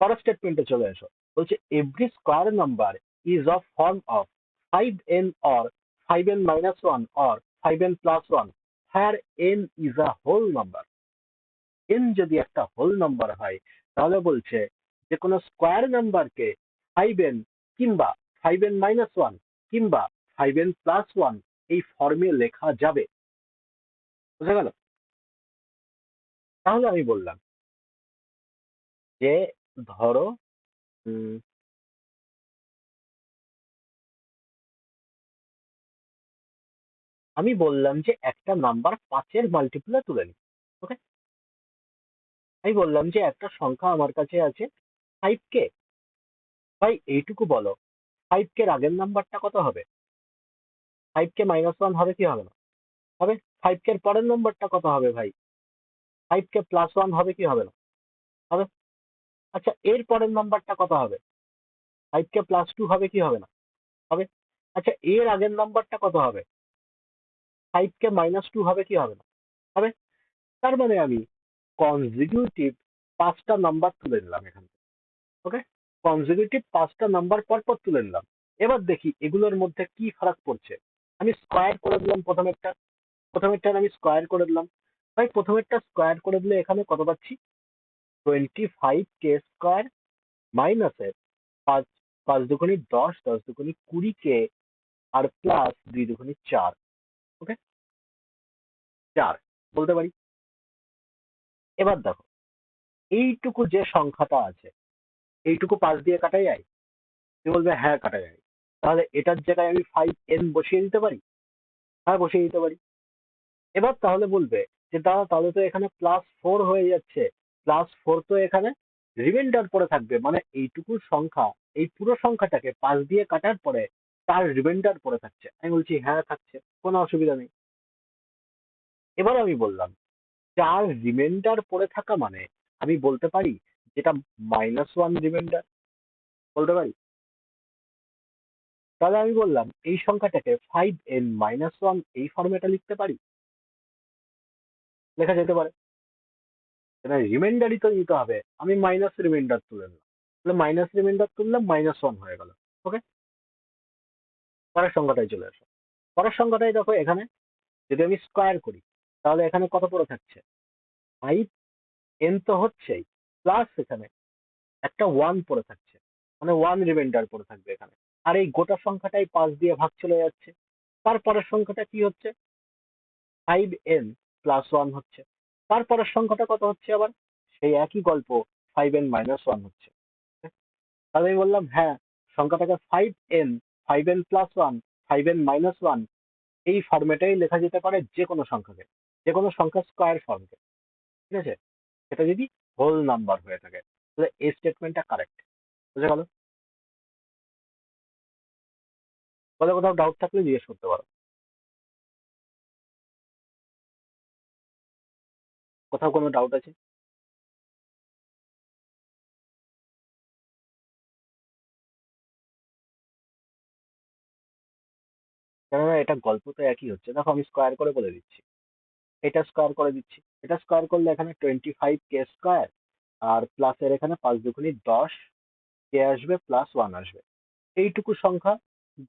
A: পরের স্টেটমেন্টে চলে এসো। বলছে every square number is of form of 5n or 5n-1 or 5n+1 where n is a whole number। n যদি একটা হোল নাম্বার হয় তাহলে বলছে যে কোনো স্কোয়ার নাম্বারকে 5n কিংবা 5n-1 কিংবা 5n+1 এই ফর্মে লেখা যাবে। বুঝা গেল? তাহলে আমি বললাম যে ধরো উম, আমি বললাম যে একটা নাম্বার 5-এর মাল্টিপ্লে তুলে নি। ওকে, আমি বললাম যে একটা সংখ্যা আমার কাছে আছে 5k। ভাই এইটুকু বলো, 5k এর আগের নাম্বারটা কত হবে? 5k -1 হবে কি হবে না? হবে। 5k এর পরের নাম্বারটা কত হবে ভাই? 5k +1 হবে কি হবে না? হবে। আচ্ছা, এর পরের নাম্বারটা কত হবে? 5k +2 হবে কি হবে না? হবে। আচ্ছা, এর আগের নাম্বারটা কত হবে? 5k -2 হবে কি হবে না? হবে। তার মানে আমি কনজিকিউটিভ 5টা নাম্বার তুলে নিলাম এখান থেকে। ওকে, কনজিকিউটিভ 5টা নাম্বার পরপর তুলে নিলাম। এবার দেখি এগুলোর মধ্যে কি ফারাক পড়ছে। আমি স্কোয়ার করে দিলাম প্রথমেরটা আমি স্কোয়ার করে দিলাম। ভাই প্রথমেরটা স্কোয়ার করে দিলে এখানে কত পাচ্ছি? 25k² মাইনাসের 5, 5 দুগুণি 10, 10 দুগুণি 20k আর প্লাস 2 দুগুণি 4। ওকে, 4 বলতে পারি। এবার দেখো, এইটুকু যে সংখ্যাটা আছে, এইটুকু 5 দিয়ে কাটা যায়? তুমি বলবে হ্যাঁ কাটা যায়। তাহলে এটার জায়গায় আমি 5n বসিয়ে দিতে পারি? হ্যাঁ বসিয়ে দিতে পারি। এবার তাহলে বলবে যে দাদা তাহলে তো এখানে +4 হয়ে যাচ্ছে। +4 তো এখানে রিমাইন্ডার পড়ে থাকবে, মানে এইটুকু সংখ্যা, এই পুরো সংখ্যাটাকে 5 দিয়ে কাটার পরে তার রিমাইন্ডার পড়ে থাকছে। আমি বলছি হ্যাঁ থাকছে, কোনো অসুবিধা নেই। এবার আমি বললাম যার রিমাইন্ডার পড়ে থাকা মানে আমি বলতে পারি যেটা -1 রিমাইন্ডার, বলতে পারি। তাহলে আমি বললাম এই সংখ্যাটাকে 5n-1 এই ফর্মেটে লিখতে পারি? লেখা যেতে পারে। এবার রিমাইন্ডারই তো নিতে হবে, আমি মাইনাস রিমাইন্ডার তুলে নিলাম। তাহলে মাইনাস রিমাইন্ডার তুললাম, -1 হয়ে গেল। ওকে, পরের সংখ্যাটায় চলে আসো। পরের সংখ্যাটাই দেখো এখানে যদি আমি স্কোয়ার করি তাহলে এখানে কত পড়ে থাকছে? 5n তো হচ্ছেই, প্লাস এখানে একটা 1 পড়ে থাকছে, মানে 1 রিমাইন্ডার পড়ে থাকবে এখানে। আর এই গোটা সংখ্যাটাই 5 দিয়ে ভাগ চলে যাচ্ছে। তারপরের সংখ্যাটা কি হচ্ছে? 5n+1 হচ্ছে। তারপরের সংখ্যাটা কত হচ্ছে আবার? সেই একই গল্প, 5n-1 হচ্ছে। তাহলে আমি বললাম হ্যাঁ, সংখ্যাটাকে 5n+1, 5n-1 এই ফরম্যাটেই লেখা যেতে পারে যে কোনো সংখ্যাকে, যে কোনো সংখ্যা স্কোয়ার ফর্মকে। ঠিক আছে, সেটা যদি হোল নাম্বার হয়ে থাকে। তাহলে এই স্টেটমেন্টটা কারেক্ট। বুঝে গেল? বলে কোথাও ডাউট থাকলে জিজ্ঞেস করতে পারো। কোথাও কোনো ডাউট আছে? কেননা এটা গল্প তো একই হচ্ছে। দেখো আমি স্কোয়ার করে বলে দিচ্ছি, এটা স্কোয়ার করে দিচ্ছি। এটা স্কোয়ার করলে এখানে 25k² আর প্লাসের এখানে 5 দুগুণি 10 কে আসবে, +1 আসবে। এইটুকু সংখ্যা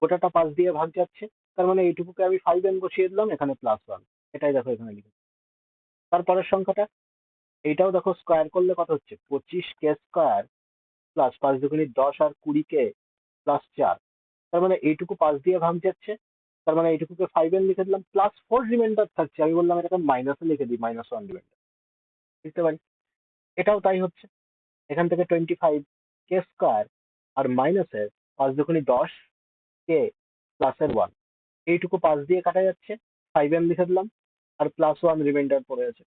A: গোটাটা 5 দিয়ে ভাগ যাচ্ছে, তার মানে এইটুকুকে আমি 5n বসিয়ে দিলাম, এখানে +1। এটাই দেখো এখানে লিখে। তারপরের সংখ্যাটা, এইটাও দেখো স্কোয়ার করলে কত হচ্ছে? 25k² প্লাস 5 দুগুণি 10 আর 20k প্লাস 4। তার মানে এইটুকু 5 দিয়ে ভাগ যাচ্ছে, তার মানে এইটুকুকে 5n লিখে দিলাম, +4 রিমাইন্ডার থাকছে। আমি বললাম এটাকে মাইনাসে লিখে দিই, -1 রিমাইন্ডার লিখতে পারি। এটাও তাই হচ্ছে। এখান থেকে 25k² আর মাইনাসের 5 দুগুণি 10 কে প্লাসের 1, এইটুকু 5 দিয়ে কাটা যাচ্ছে, 5n লিখে দিলাম, আর +1 রিমাইন্ডার পড়ে আছে।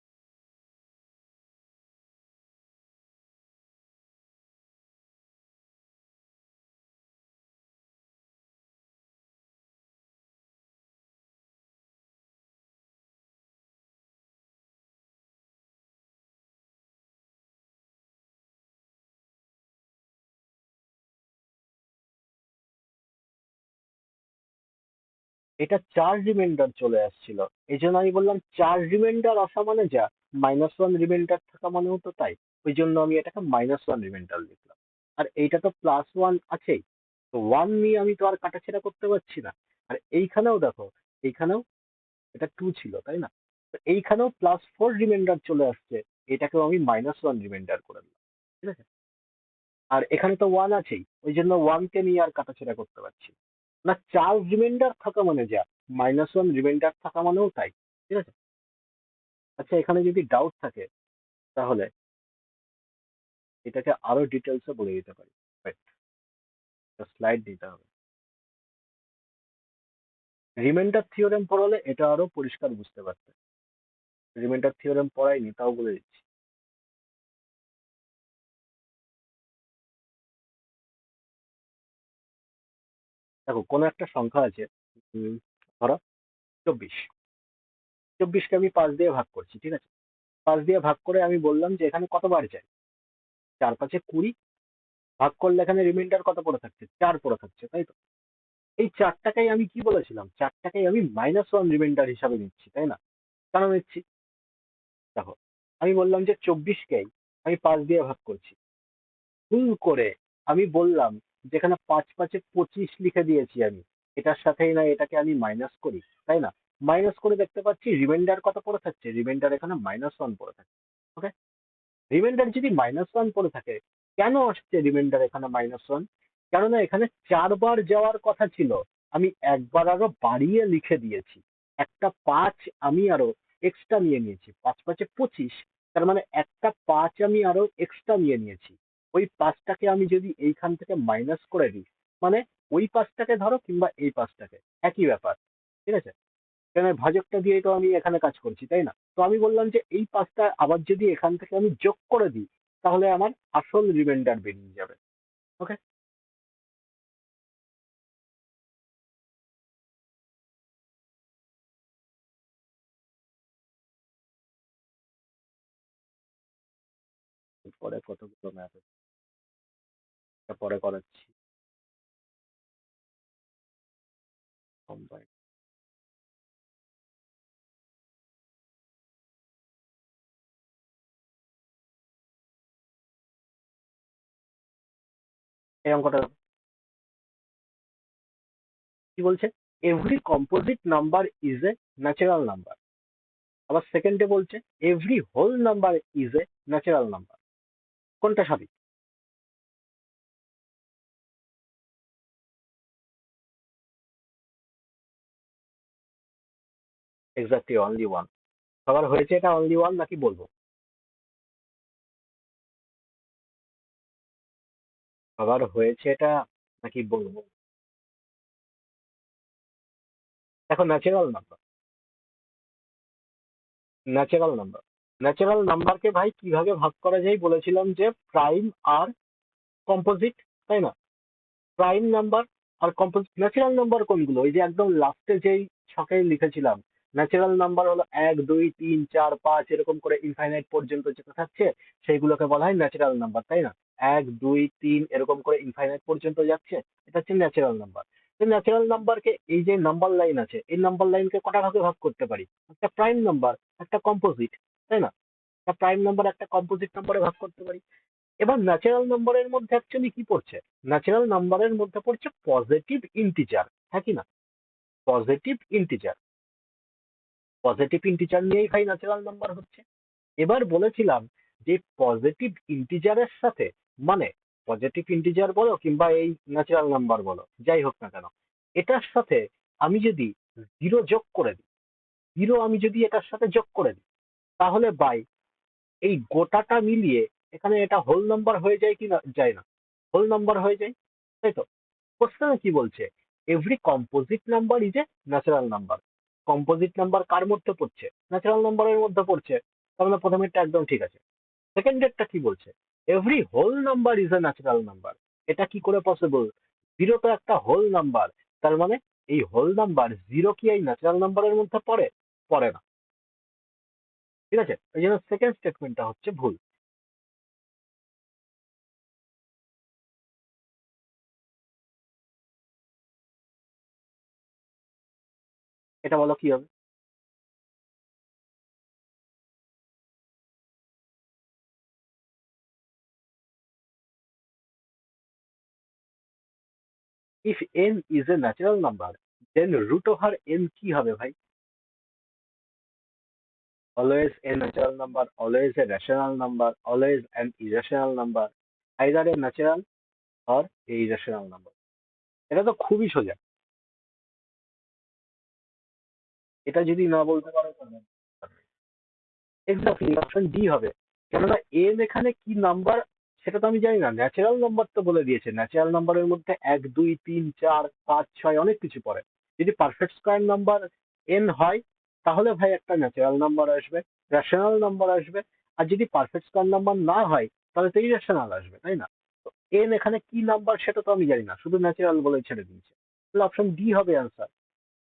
A: এটা 4 রিমাইন্ডার চলে আসছিল, এই জন্য আমি বললাম 4 রিমাইন্ডার আসা মানে যা, -1 রিমাইন্ডার থাকা মানেও তো তাই। ওই জন্য আমি এটাকে -1 রিমাইন্ডার লিখলাম। আর এইটা তো +1 আছেই, তো 1 নিয়ে আমি তো আর কাটাছেড়া করতে পারছি না। আর এইখানেও দেখো, এইখানেও এটা 2 ছিল তাই না? তো এইখানেও +4 রিমাইন্ডার চলে আসছে, এটাকেও আমি -1 রিমাইন্ডার করে দিলাম। ঠিক আছে, আর এখানে তো 1 আছেই, ওই জন্য 1 কে নিয়ে আর কাটাছেড়া করতে পারছি না। না, 4 রিমাইন্ডার থাকা মানে যা, -1 রিমাইন্ডার থাকা মানেও তাই। ঠিক আছে। আচ্ছা, এখানে যদি ডাউট থাকে তাহলে এটাকে আরো ডিটেলসে বলে দিতে পারি। স্লাইড দিতে হবে। রিমাইন্ডার থিওরেম পড়ালে এটা আরো পরিষ্কার বুঝতে পারতে। রিমাইন্ডার থিওরেম পড়াইনি, তাও বলে দিচ্ছি। দেখো, কোনো একটা সংখ্যা আছে, ধরো 24। 24কে আমি 5 দিয়ে ভাগ করছি, ঠিক আছে? 5 দিয়ে ভাগ করে আমি বললাম যে এখানে কতবার যায়। 4 5 20। ভাগ করলে এখানে রিমাইন্ডার কত পড়ে থাকছে? 4 পড়ে থাকছে, তাই তো? এই 4টাকেই আমি কি বলেছিলাম? 4টাকেই আমি -1 রিমাইন্ডার হিসাবে নিচ্ছি, তাই না? কেন নিচ্ছি? দেখো, আমি বললাম যে 24কেই আমি 5 দিয়ে ভাগ করছি। ভুল করে আমি বললাম যেখানে 5 5 25 লিখে দিয়েছি আমি, এটার সাথেই না এটাকে আমি মাইনাস করি, তাই না? মাইনাস করে দেখতে পাচ্ছি রিমাইন্ডার কত পড়ে থাকছে, রিমাইন্ডার এখানে -1 পড়ে থাকে। ওকে, রিমাইন্ডার যদি -1 পড়ে থাকে, কেন আসছে রিমাইন্ডার এখানে -1? কেননা এখানে 4বার যাওয়ার কথা ছিল, আমি একবার আরো বাড়িয়ে লিখে দিয়েছি। একটা 5 আমি আরো এক্সট্রা নিয়ে নিয়েছি, 5 5 25, তার মানে একটা 5 আমি আরো এক্সট্রা নিয়ে নিয়েছি। ওই 5টাকে আমি যদি এইখান থেকে মাইনাস করে দিই, মানে ওই 5টাকে ধরো কিংবা এই 5টাকে, একই ব্যাপার, ঠিক আছে? এখানে ভাজকটা দিয়েই তো আমি এখানে কাজ করছি, তাই না? তো আমি বললাম যে এই 5টা আবার যদি এখান থেকে আমি যোগ করে দিই, তাহলে আমার আসল রিমাইন্ডার বেরিয়ে যাবে। ওকে, পরে কতগুলো ম্যাথ পরে করাচ্ছি। combine। এই অঙ্কটা কি বলছে? Every composite number is a natural number. আবার সেকেন্ডে বলছে every whole number is a natural number. কোনটা সঠিক? Exactly only one. সবার হয়েছে এটা অনলি ওয়ান নাকি বলবো? সবার হয়েছে এটা নাকি বলবো? দেখো, natural number, natural number, natural নাম্বারকে ভাই কিভাবে ভাগ করা যায় বলেছিলাম যে প্রাইম আর কম্পোজিট, তাই না? প্রাইম নাম্বার আর কম্পোজিট। ন্যাচারাল নাম্বার কোনগুলো? ওই যে একদম লাস্টে যেই ছকে লিখেছিলাম, ন্যাচারাল নাম্বার হলো 1 2 3 4 5 এরকম করে ইনফাইনাইট পর্যন্ত যেটা থাকছে, সেইগুলোকে বলা হয় ন্যাচারাল নাম্বার, তাই না? 1 2 3 এরকম করে ইনফাইনাইট পর্যন্ত যাচ্ছে, এটা হচ্ছে ন্যাচারাল নাম্বার। তো ন্যাচারাল নাম্বারকে, এই যে নাম্বার লাইন আছে, এই নাম্বার লাইনকে কটা ভাগে ভাগ করতে পারি? একটা প্রাইম নাম্বার, একটা কম্পোজিট, তাই না? একটা প্রাইম নাম্বার একটা কম্পোজিট নাম্বারে ভাগ করতে পারি। এবার ন্যাচারাল নাম্বারের মধ্যে অ্যাকচুয়ালি কি পড়ছে? ন্যাচারাল নাম্বারের মধ্যে পড়ছে পজিটিভ ইন্টিজার, হ্যাঁ কি না? পজিটিভ ইন্টিজার, পজিটিভ ইন্টিজার নিয়েই ভাই ন্যাচারাল নাম্বার হচ্ছে। এবার বলেছিলাম যে পজিটিভ ইন্টিজারের সাথে, মানে পজিটিভ ইন্টিজার বলো কিংবা এই ন্যাচারাল নাম্বার বলো, যাই হোক না কেন, এটার সাথে আমি যদি জিরো যোগ করে দিই, জিরো আমি যদি এটার সাথে যোগ করে দিই, তাহলে বাই এই গোটাটা মিলিয়ে এখানে এটা হোল নাম্বার হয়ে যায় কি না? যায় না? হোল নাম্বার হয়ে যায়, তাই তো? কোশ্চেনে কি বলছে? Every composite number is a natural number. Composite number কার মধ্যে পড়ছে? ন্যাচারাল নাম্বারের মধ্যে পড়ছে। তাহলে প্রথমেরটা একদম ঠিক আছে। সেকেন্ডেরটা কি বলছে? Every whole number is a natural number. এটা কি করে পসিবল? জিরো তো একটা হোল নাম্বার, তার মানে এই হোল নাম্বার জিরো কি এই ন্যাচারাল নাম্বারের মধ্যে পড়ে? পড়ে না, ঠিক আছে? এই জন্য সেকেন্ড স্টেটমেন্টটা হচ্ছে ভুল। এটা বলো কি হবে? If n is a natural number, then root over n কি হবে ভাই? Always a natural number, always a rational number, always an irrational number, either a natural or a irrational number। এটা তো খুবই সোজা। এটা যদি না বলতে পারো তাহলে এক্স্যাক্টলি অপশন ডি হবে। কেননা এন এখানে কি নাম্বার সেটা তো আমি জানি না। ন্যাচারাল নাম্বার তো বলে দিয়েছে, ন্যাচারাল নাম্বারের মধ্যে 1 2 3 4 5 6 অনেক কিছু পড়ে। যদি পারফেক্ট স্কোয়ার নাম্বার এন হয় তাহলে ভাই একটা ন্যাচারাল নাম্বার আসবে, রেশনাল নাম্বার আসবে। আর যদি পারফেক্ট স্কোয়ার নাম্বার না হয় তাহলে তো ইরেশনাল আসবে, তাই না? তো এন এখানে কি নাম্বার সেটা তো আমি জানি না, শুধু ন্যাচারাল বলে ছেড়ে দিয়েছে। তাহলে অপশন ডি হবে অ্যান্সার।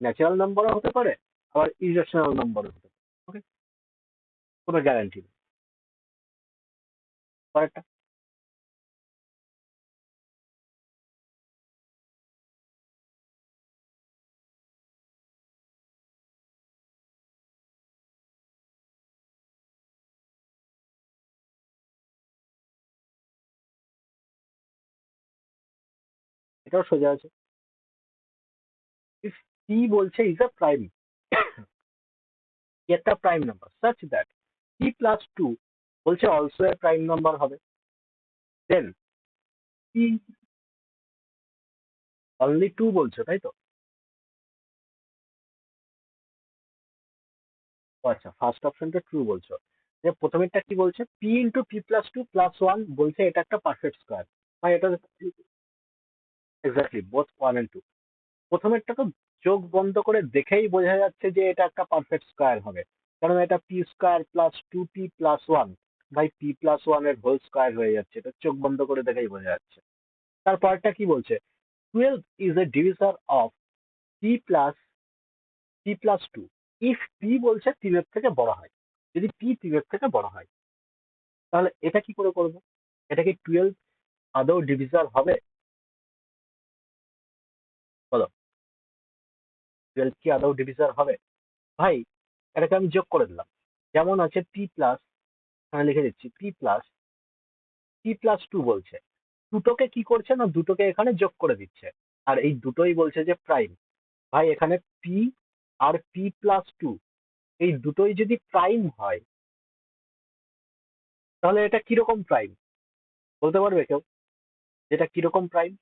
A: ন্যাচারাল নাম্বারও হতে পারে, আবার ইরেশনাল নাম্বারও হতে পারে। ওকে, কোনো গ্যারান্টি নেই। পরেরটা। এটাও সোজা আছে। ইফ পি বলছে ইজ আ প্রাইম, একটা prime number such that p plus 2 বলছে অলসো এ প্রাইম নাম্বার হবে, দেন p অনলি 2 বলছো, তাই তো? ও আচ্ছা, ফার্স্ট অপশনটা ট্রু বলছো। যে প্রথমেরটা কি বলছে, p into p plus two plus one, বলছে এটা একটা পারফেক্ট স্কোয়ার। ভাই এটা exactly both one and two. প্রথমেরটা তো চোখ বন্ধ করে দেখেই বোঝা যাচ্ছে যে এটা একটা পারফেক্ট স্কোয়ার হবে, কারণ এটা P square plus two P plus one. ভাই পি প্লাস ওয়ান এর হোল স্কোয়ার হয়ে যাচ্ছে, এটা চোখ বন্ধ করে দেখেই বোঝা যাচ্ছে। তারপরটা কি বলছে, 12 is a divisor of p plus p plus 2 if p বলছে 3-এর থেকে বড় হয়। যদি p 3-এর থেকে বড় হয় তাহলে এটা কি করে করবো? এটা কি 12 আদৌ ডিভিজার হবে? বলো, 12 কি আদৌ ডিভিজার হবে? ভাই এটাকে আমি যোগ করে দিলাম। যেমন আছে p প্লাস, লিখে দিচ্ছি p প্লাস 2 বলছে, দুটোকে কি করছে না, দুটোকে এখানে যোগ করে দিচ্ছে। আর এই দুটোই বলছে যে প্রাইম। ভাই এখানে p আর p+2 এই দুটোই যদি প্রাইম হয় তাহলে এটা কিরকম প্রাইম বলতে পারবে কেউ? এটা কিরকম প্রাইম?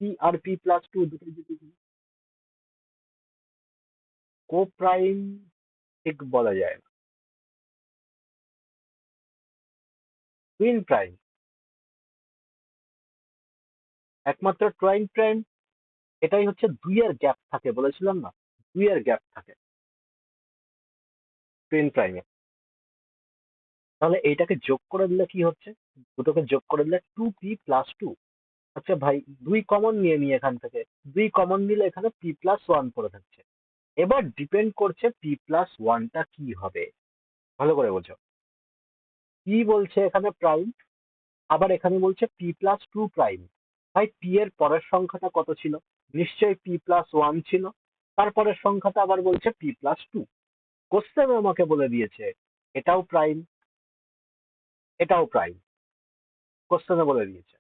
A: পি আর p+2 দুটোই যদি কো প্রাইম, ঠিক বলা যায় না। টুইন প্রাইম, একমাত্র টুইন প্রাইম এটাই হচ্ছে 2-এর গ্যাপ থাকে, বলেছিলাম না? 2-এর গ্যাপ থাকে টুইন প্রাইমে। তাহলে এইটাকে যোগ করে দিলে কি হচ্ছে, দুটোকে যোগ করে দিলে 2p+2। আচ্ছা ভাই, দুই কমন নিয়ে নিই এখান থেকে, দুই কমন নিলে এখানে p+1 পড়ে থাকছে। এবার ডিপেন্ড করছে p+1টা কি হবে। ভালো করে বোঝো, কি বলছে এখানে প্রাইম, আবার এখানে বলছে p+2 প্রাইম। ভাই পি এর পরের সংখ্যাটা কত ছিল? নিশ্চয়ই p+1 ছিল। তারপরের সংখ্যাটা আবার বলছে p+2। কোশ্চেন আমাকে বলে দিয়েছে এটাও প্রাইম, এটাও প্রাইম, কোশ্চেনে বলে দিয়েছে।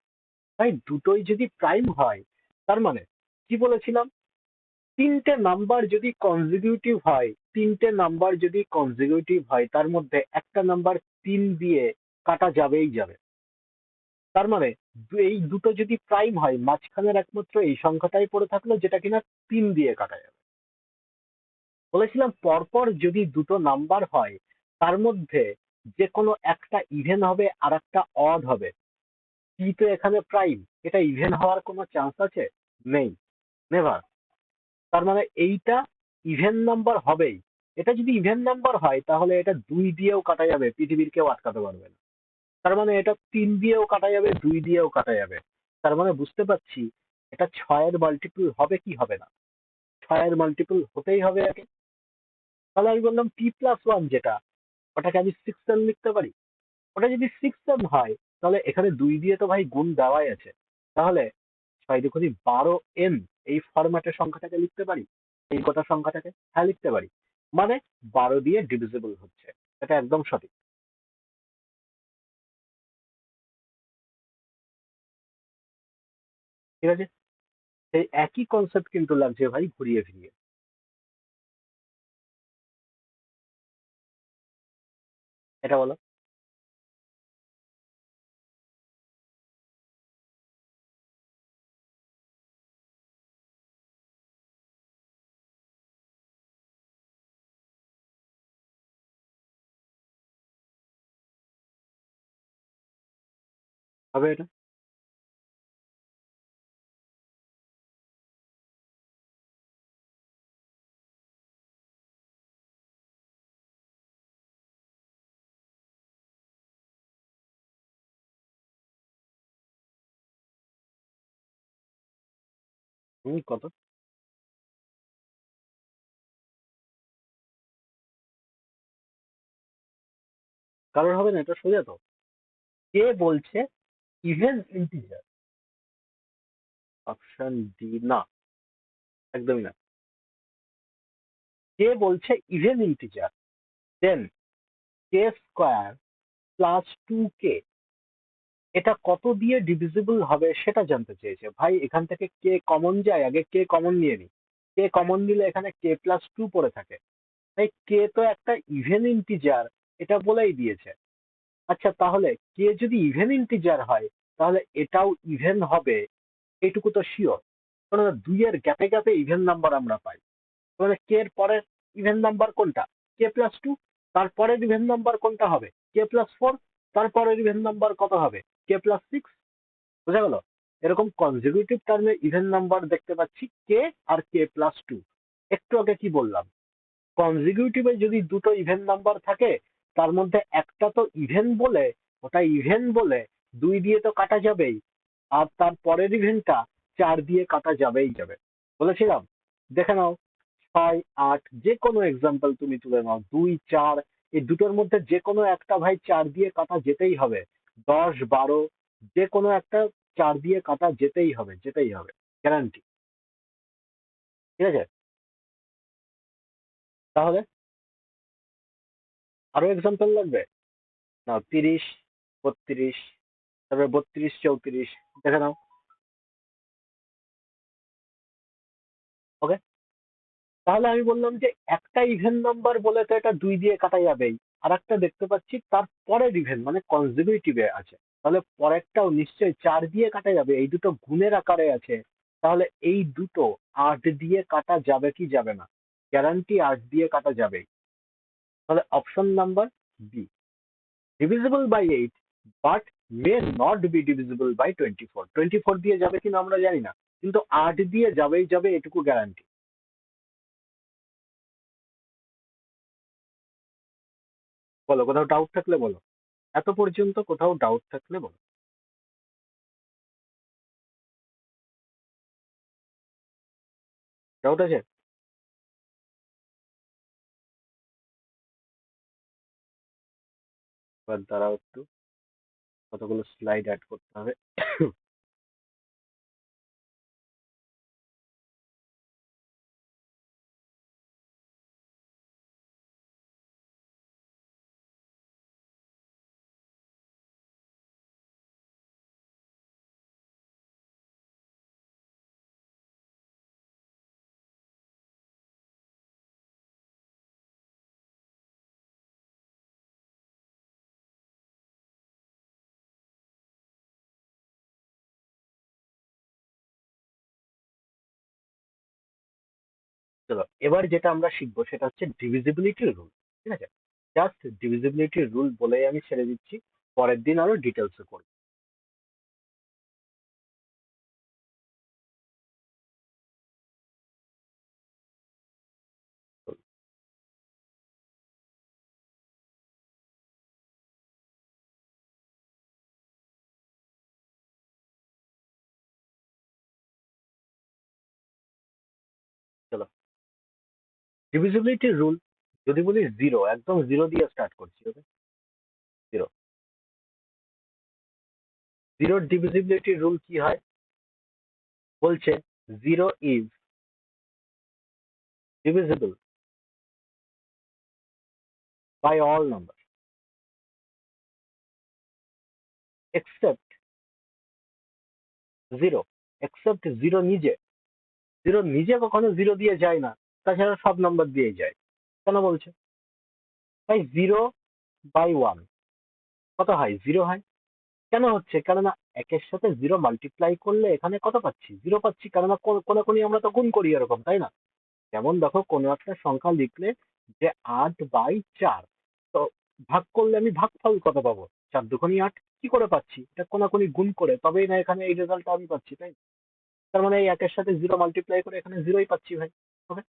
A: তাই দুটোই যদি প্রাইম হয় তার মানে কি বলেছিলাম, তিনটে নাম্বার যদি কনজিকিউটিভ হয়, তিনটে নাম্বার যদি কনজিকিউটিভ হয় তার মধ্যে একটা নাম্বার 3 দিয়ে কাটা যাবেই যাবে। তার মানে এই দুটো যদি প্রাইম হয়, মাঝখানের একমাত্র এই সংখ্যাটাই পড়ে থাকলো যেটা কিনা 3 দিয়ে কাটা যাবে। বলেছিলাম পরপর যদি দুটো নাম্বার হয় তার মধ্যে যে কোনো একটা ইভেন হবে আর একটা অড হবে, কি তো এখানে প্রাইম, এটা ইভেন হওয়ার কোনো চান্স আছে? নেই, নেভার। তার মানে এইটা ইভেন নাম্বার হবেই। এটা যদি ইভেন নাম্বার হয় তাহলে এটা 2 দিয়েও কাটা যাবে, পৃথিবীর কেউ আটকাতে পারবে না। তার মানে এটা 3 দিয়েও কাটা যাবে, 2 দিয়েও কাটা যাবে। তার মানে বুঝতে পারছি এটা 6-এর মাল্টিপল হবে কি হবে না? 6-এর মাল্টিপল হতেই হবে আগে। তাহলে আমি বললাম p+1 যেটা, ওটাকে আমি 6m লিখতে পারি। ওটা যদি 6m হয় তাহলে এখানে 2 দিয়ে তো ভাই গুণ দেওয়াই আছে। তাহলে 6 2 12m এই ফরম্যাটে সংখ্যাটাকে লিখতে পারি, এই গোটা সংখ্যাটাকে। হ্যাঁ লিখতে পারি। মানে 12 দিয়ে ডিভিজিবল হচ্ছে, এটা একদম সঠিক। ঠিক আছে, সেই একই কনসেপ্ট কিন্তু লাগছে ভাই ঘুরিয়ে ফিরিয়ে। এটা বলো। হবে এটা? কত? কারোর হবে না, এটা সোজা তো। কে বলছে ইভেন ইন্টিজার? অপশন ডি না, একদমই না। কে বলছে ইভেন ইন্টিজার? দেন কে স্কোয়ার প্লাস 2k এটা কত দিয়ে ডিভিজিবল হবে সেটা জানতে চেয়েছে ভাই। এখান থেকে কে কমন যায়, আগে কে কমন নিয়ে নি। কে কমন নিলে এখানে k+2 পড়ে থাকে, তাই কে তো একটা ইভেন ইন্টিজার, এটা বলেই দিয়েছে। আচ্ছা তাহলে কে যদি ইভেন ইন্টিজার হয় তাহলে এটাও ইভেন হবে, এইটুকু তো শিওর। কারণ 2 এর গ্যাপে গ্যাপে ইভেন নাম্বার আমরা পাই। তাহলে কে এর পরের ইভেন নাম্বার কোনটা? k+2। তারপরের ইভেন নাম্বার কোনটা হবে? k+4। তারপরের ইভেন নাম্বার কত হবে? k+6। বোঝা গেল? এরকম কনজিকিউটিভ টার্মে ইভেন নাম্বার দেখতে পাচ্ছি কে আর k+2। একটু আগে কি বললাম, কনজিকিউটিভে যদি দুটো ইভেন নাম্বার থাকে তার মধ্যে একটা তো ইভেন বলে, ওটা ইভেন বলে 2 দিয়ে তো কাটা যাবেই, আর তার পরের ইভেনটা 4 দিয়ে কাটা যাবেই যাবে। বলেছিলাম। দেখে নাও, 6, 8 যে কোনো এক্সাম্পল তুমি তুলে নাও, 2, 4 এই দুটোর মধ্যে যে কোনো একটা ভাই 4 দিয়ে কাটা যেতেই হবে। 10, 12 যে কোনো একটা 4 দিয়ে কাটা যেতেই হবে, যেতেই হবে, গ্যারান্টি। ঠিক আছে? তাহলে আরো এক্সাম্পল লাগবে? নাও, 30, 32, তারপরে 32, 34 দেখে নাও। ওকে, তাহলে আমি বললাম যে একটা ইভেন নাম্বার বলে তো এটা 2 দিয়ে কাটা যাবেই। আর একটা দেখতে পাচ্ছি তার পরের ইভেন মানে কনজিকিউটিভে আছে, তাহলে পরেরটাও নিশ্চয়ই 4 দিয়ে কাটা যাবে, এই দুটো গুণের আকারে আছে। তাহলে এই দুটো 8 দিয়ে কাটা যাবে কি যাবে না? গ্যারান্টি 8 দিয়ে কাটা যাবেই। তাহলে option number B, divisible by 8 but may not be divisible by 24। 24 দিয়ে যাবে কিনা আমরা জানি না, কিন্তু 8 দিয়ে যাবেই যাবে, এটুকু গ্যারান্টি। বলো, কোথাও ডাউট থাকলে বলো। এত পর্যন্ত কোথাও ডাউট থাকলে বলো। ডাউট আছে? এবার দাঁড়াও একটু, কতগুলো স্লাইড অ্যাড করতে হবে। চলো, এবার যেটা আমরা শিখবো সেটা হচ্ছে ডিভিজিবিলিটির রুল। ঠিক আছে? জাস্ট ডিভিজিবিলিটির রুল বলেই আমি ছেড়ে দিচ্ছি, পরের দিন আরো ডিটেলসে করবো। চলো, ডিভিজিবিলিটির রুল যদি বলি জিরো, একদম জিরো দিয়ে স্টার্ট করছি। Okay, zero. জিরোর ডিভিজিবিলিটির রুল কি হয়? বলছে zero is divisible by all number except zero. Except zero নিজে। জিরো নিজে কখনো জিরো দিয়ে যায় না, তাছাড়া সব নাম্বার দিয়ে যায়। কেন বলছে? তাই 0/1 কত হয়? জিরো হয়। কেন হচ্ছে? কেননা একের সাথে জিরো মাল্টিপ্লাই করলে এখানে কত পাচ্ছি? জিরো পাচ্ছি, কেননা কোনাকুনি আমরা তো গুণ করি এরকম, তাই না? যেমন দেখো, কোনো একটা সংখ্যা লিখলে যে 8/4, তো ভাগ করলে আমি ভাগফল কত পাবো? 4 2 8। কি করে পাচ্ছি? এটা কোনাকুনি গুণ করে, তবেই না এখানে এই রেজাল্টটা আমি পাচ্ছি, তাই না? তার মানে এই একের সাথে জিরো মাল্টিপ্লাই করে এখানে জিরোই পাচ্ছি ভাই। ওকে,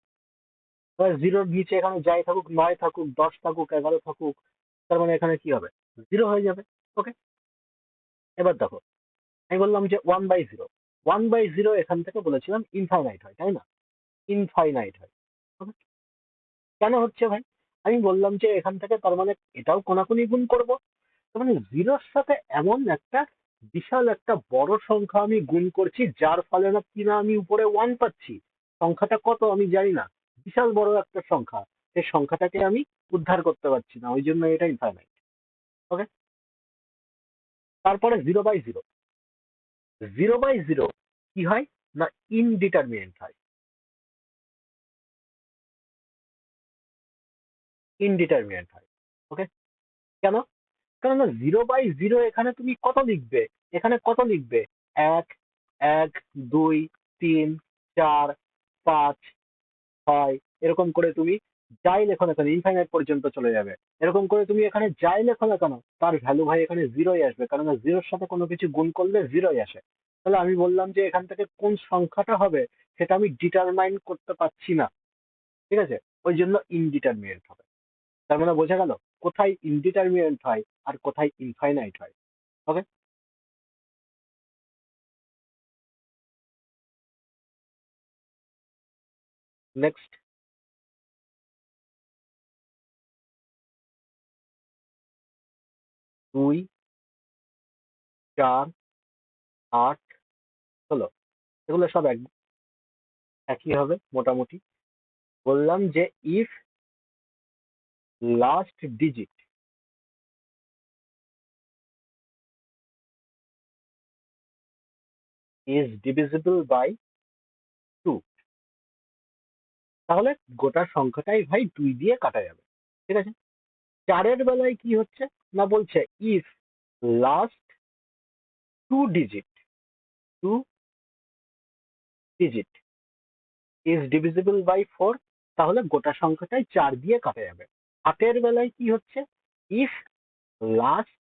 A: এবার জিরোর নিচে এখানে যাই থাকুক, 9 থাকুক, 10 থাকুক, 11 থাকুক, তার মানে এখানে কি হবে? জিরো হয়ে যাবে। ওকে, এবার দেখো, আমি বললাম যে 1/0, 1/0 এখান থেকে বলেছিলাম ইনফাইনাইট হয়, তাই না? ইনফাইনাইট হয়। Okay? কেন হচ্ছে ভাই? আমি বললাম যে এখান থেকে তার মানে এটাও কোনাকুনি গুণ করব, তার মানে জিরোর সাথে এমন একটা বিশাল একটা বড় সংখ্যা আমি গুণ করছি, যার ফলে না কিনা আমি উপরে ওয়ান পাচ্ছি। সংখ্যাটা কত আমি জানি না, বিশাল বড় একটা সংখ্যা, সেই সংখ্যাটাকে আমি উদ্ধার করতে পারছি না, ওই জন্য এটা ইনফাইনাইট। ওকে, তারপরে 0/0, 0/0 কি হয় না, ইনডিটারমিনেন্ট হয়। ইনডিটারমিনেন্ট হয়। ওকে, কেন? কারণ 0/0 এখানে তুমি কত লিখবে? এখানে কত লিখবে? 1, 1, 2, 3, 4, 5, 6, এরকম করে তুমি যাই লেখো না কেন ইনফাইনাইট পর্যন্ত চলে যাবে। এরকম করে তুমি এখানে যাই লেখো না কেন, তার ভ্যালু ভাই এখানে জিরোই আসবে, কারণ জিরোর সাথে কোনো কিছু গুণ করলে জিরোই আসে। তাহলে আমি বললাম যে এখান থেকে কোন সংখ্যাটা হবে সেটা আমি ডিটারমাইন করতে পারছি না, ঠিক আছে? ওই জন্য ইনডিটারমিনেন্ট হবে। তার মানে বোঝা গেল কোথায় ইনডিটারমিনেন্ট হয় আর কোথায় ইনফাইনাইট হয়। ওকে, নেক্সট। 2, 4, 8, 16, এগুলো সব একই হবে মোটামুটি। বললাম যে if last digit is divisible by 2, তাহলে গোটা সংখ্যাটাই ভাই 2 দিয়ে কাটা যাবে, ঠিক আছে? চারের বেলায় কি হচ্ছে না, বলছে if last two digit is divisible by 4, তাহলে গোটা সংখ্যাটাই 4 দিয়ে কাটা যাবে। 8এর বেলায় কি হচ্ছে, if last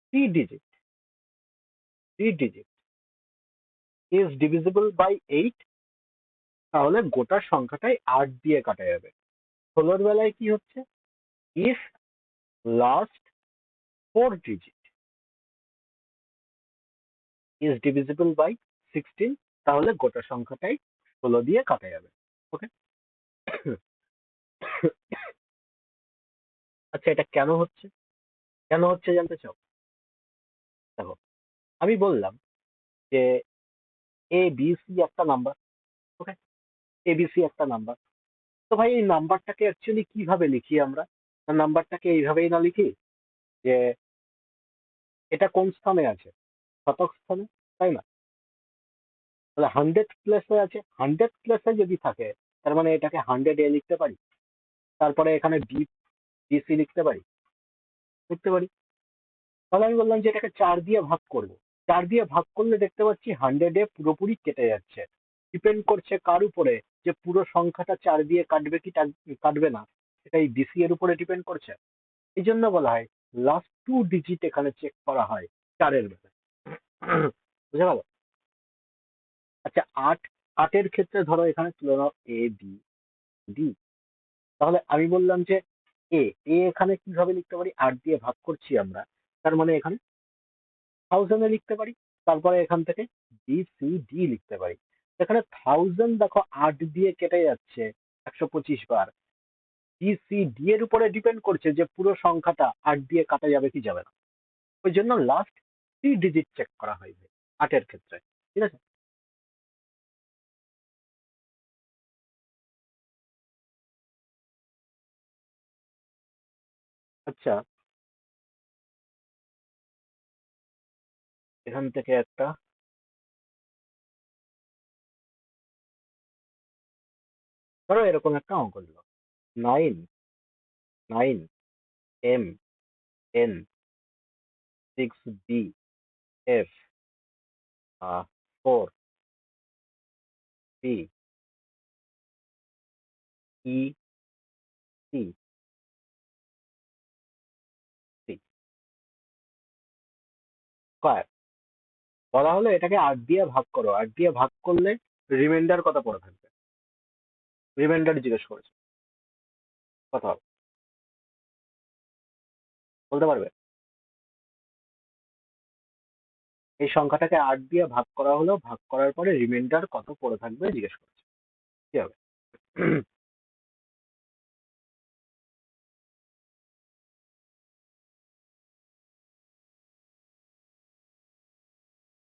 A: three digit is divisible by 8, তাহলে গোটা সংখ্যাটাই 8 দিয়ে কাটা যাবে। 16এর বেলায় কি হচ্ছে, if last four digit is divisible by 16, তাহলে গোটা সংখ্যাটাই 16 দিয়ে কাটা যাবে। ওকে, আচ্ছা এটা কেন হচ্ছে? কেন হচ্ছে জানতে চাও? দেখো, আমি বললাম যে এ বি সি একটা number. Okay, A B C একটা নাম্বার। তো ভাই এই নাম্বারটাকে অ্যাকচুয়ালি কিভাবে লিখি আমরা? নাম্বারটাকে এইভাবেই না লিখি যে এটা কোন স্থানে আছে? শতক স্থানে, তাই না? তাহলে 100 প্লেসে আছে, 100 প্লেসে যদি থাকে তার মানে এটাকে 100 এ লিখতে পারি, তারপরে এখানে বি বি সি লিখতে পারি, লিখতে পারি। তাহলে আমি বললাম যে এটাকে 4 দিয়ে ভাগ করব। 4 দিয়ে ভাগ করলে দেখতে পাচ্ছি 100 এ পুরোপুরি কেটে যাচ্ছে। ডিপেন্ড করছে কার উপরে, যে পুরো সংখ্যাটা 4 দিয়ে কাটবে কি কাটবে না, সেটা এই বিসি এর উপরে ডিপেন্ড করছে। এই জন্য বলা হয় লাস্ট 2 ডিজিট এখানে চেক করা হয় 4-এর বেলায়। বুঝা গেল? আচ্ছা 8 এর ক্ষেত্রে ধরো এখানে তুলে নাও এ বি ডি। তাহলে আমি বললাম যে এ এ এখানে কিভাবে লিখতে পারি? 8 দিয়ে ভাগ করছি আমরা, তার মানে এখানে 1000 এ লিখতে পারি। তারপরে এখান থেকে বি সি ডি লিখতে পারি। এখানে 1000 দেখো 8 দিয়ে কেটে যাচ্ছে 125 বার। বি সি ডি এর উপরে ডিপেন্ড করছে যে পুরো সংখ্যাটা 8 দিয়ে কাটা যাবে কি যাবে না। ওই জন্য লাস্ট 3 ডিজিট চেক করা হয় 8 এর ক্ষেত্রে, ঠিক আছে? আচ্ছা, এখান থেকে একটা, ধরো এরকম একটা অঙ্ক দিল, 9, 9 M N 6 B F 4 B E C C. Square বলা হলো এটাকে 8 দিয়ে ভাগ করো, 8 দিয়ে ভাগ করলে রিমাইন্ডার কত পড়ে থাকবে? রিমাইন্ডার জিজ্ঞেস করেছে, কত হবে বলতে পারবে? এই সংখ্যাটাকে 8 দিয়ে ভাগ করা হলো, ভাগ করার পরে রিমাইন্ডার কত পড়ে থাকবে জিজ্ঞেস করেছে, কি হবে?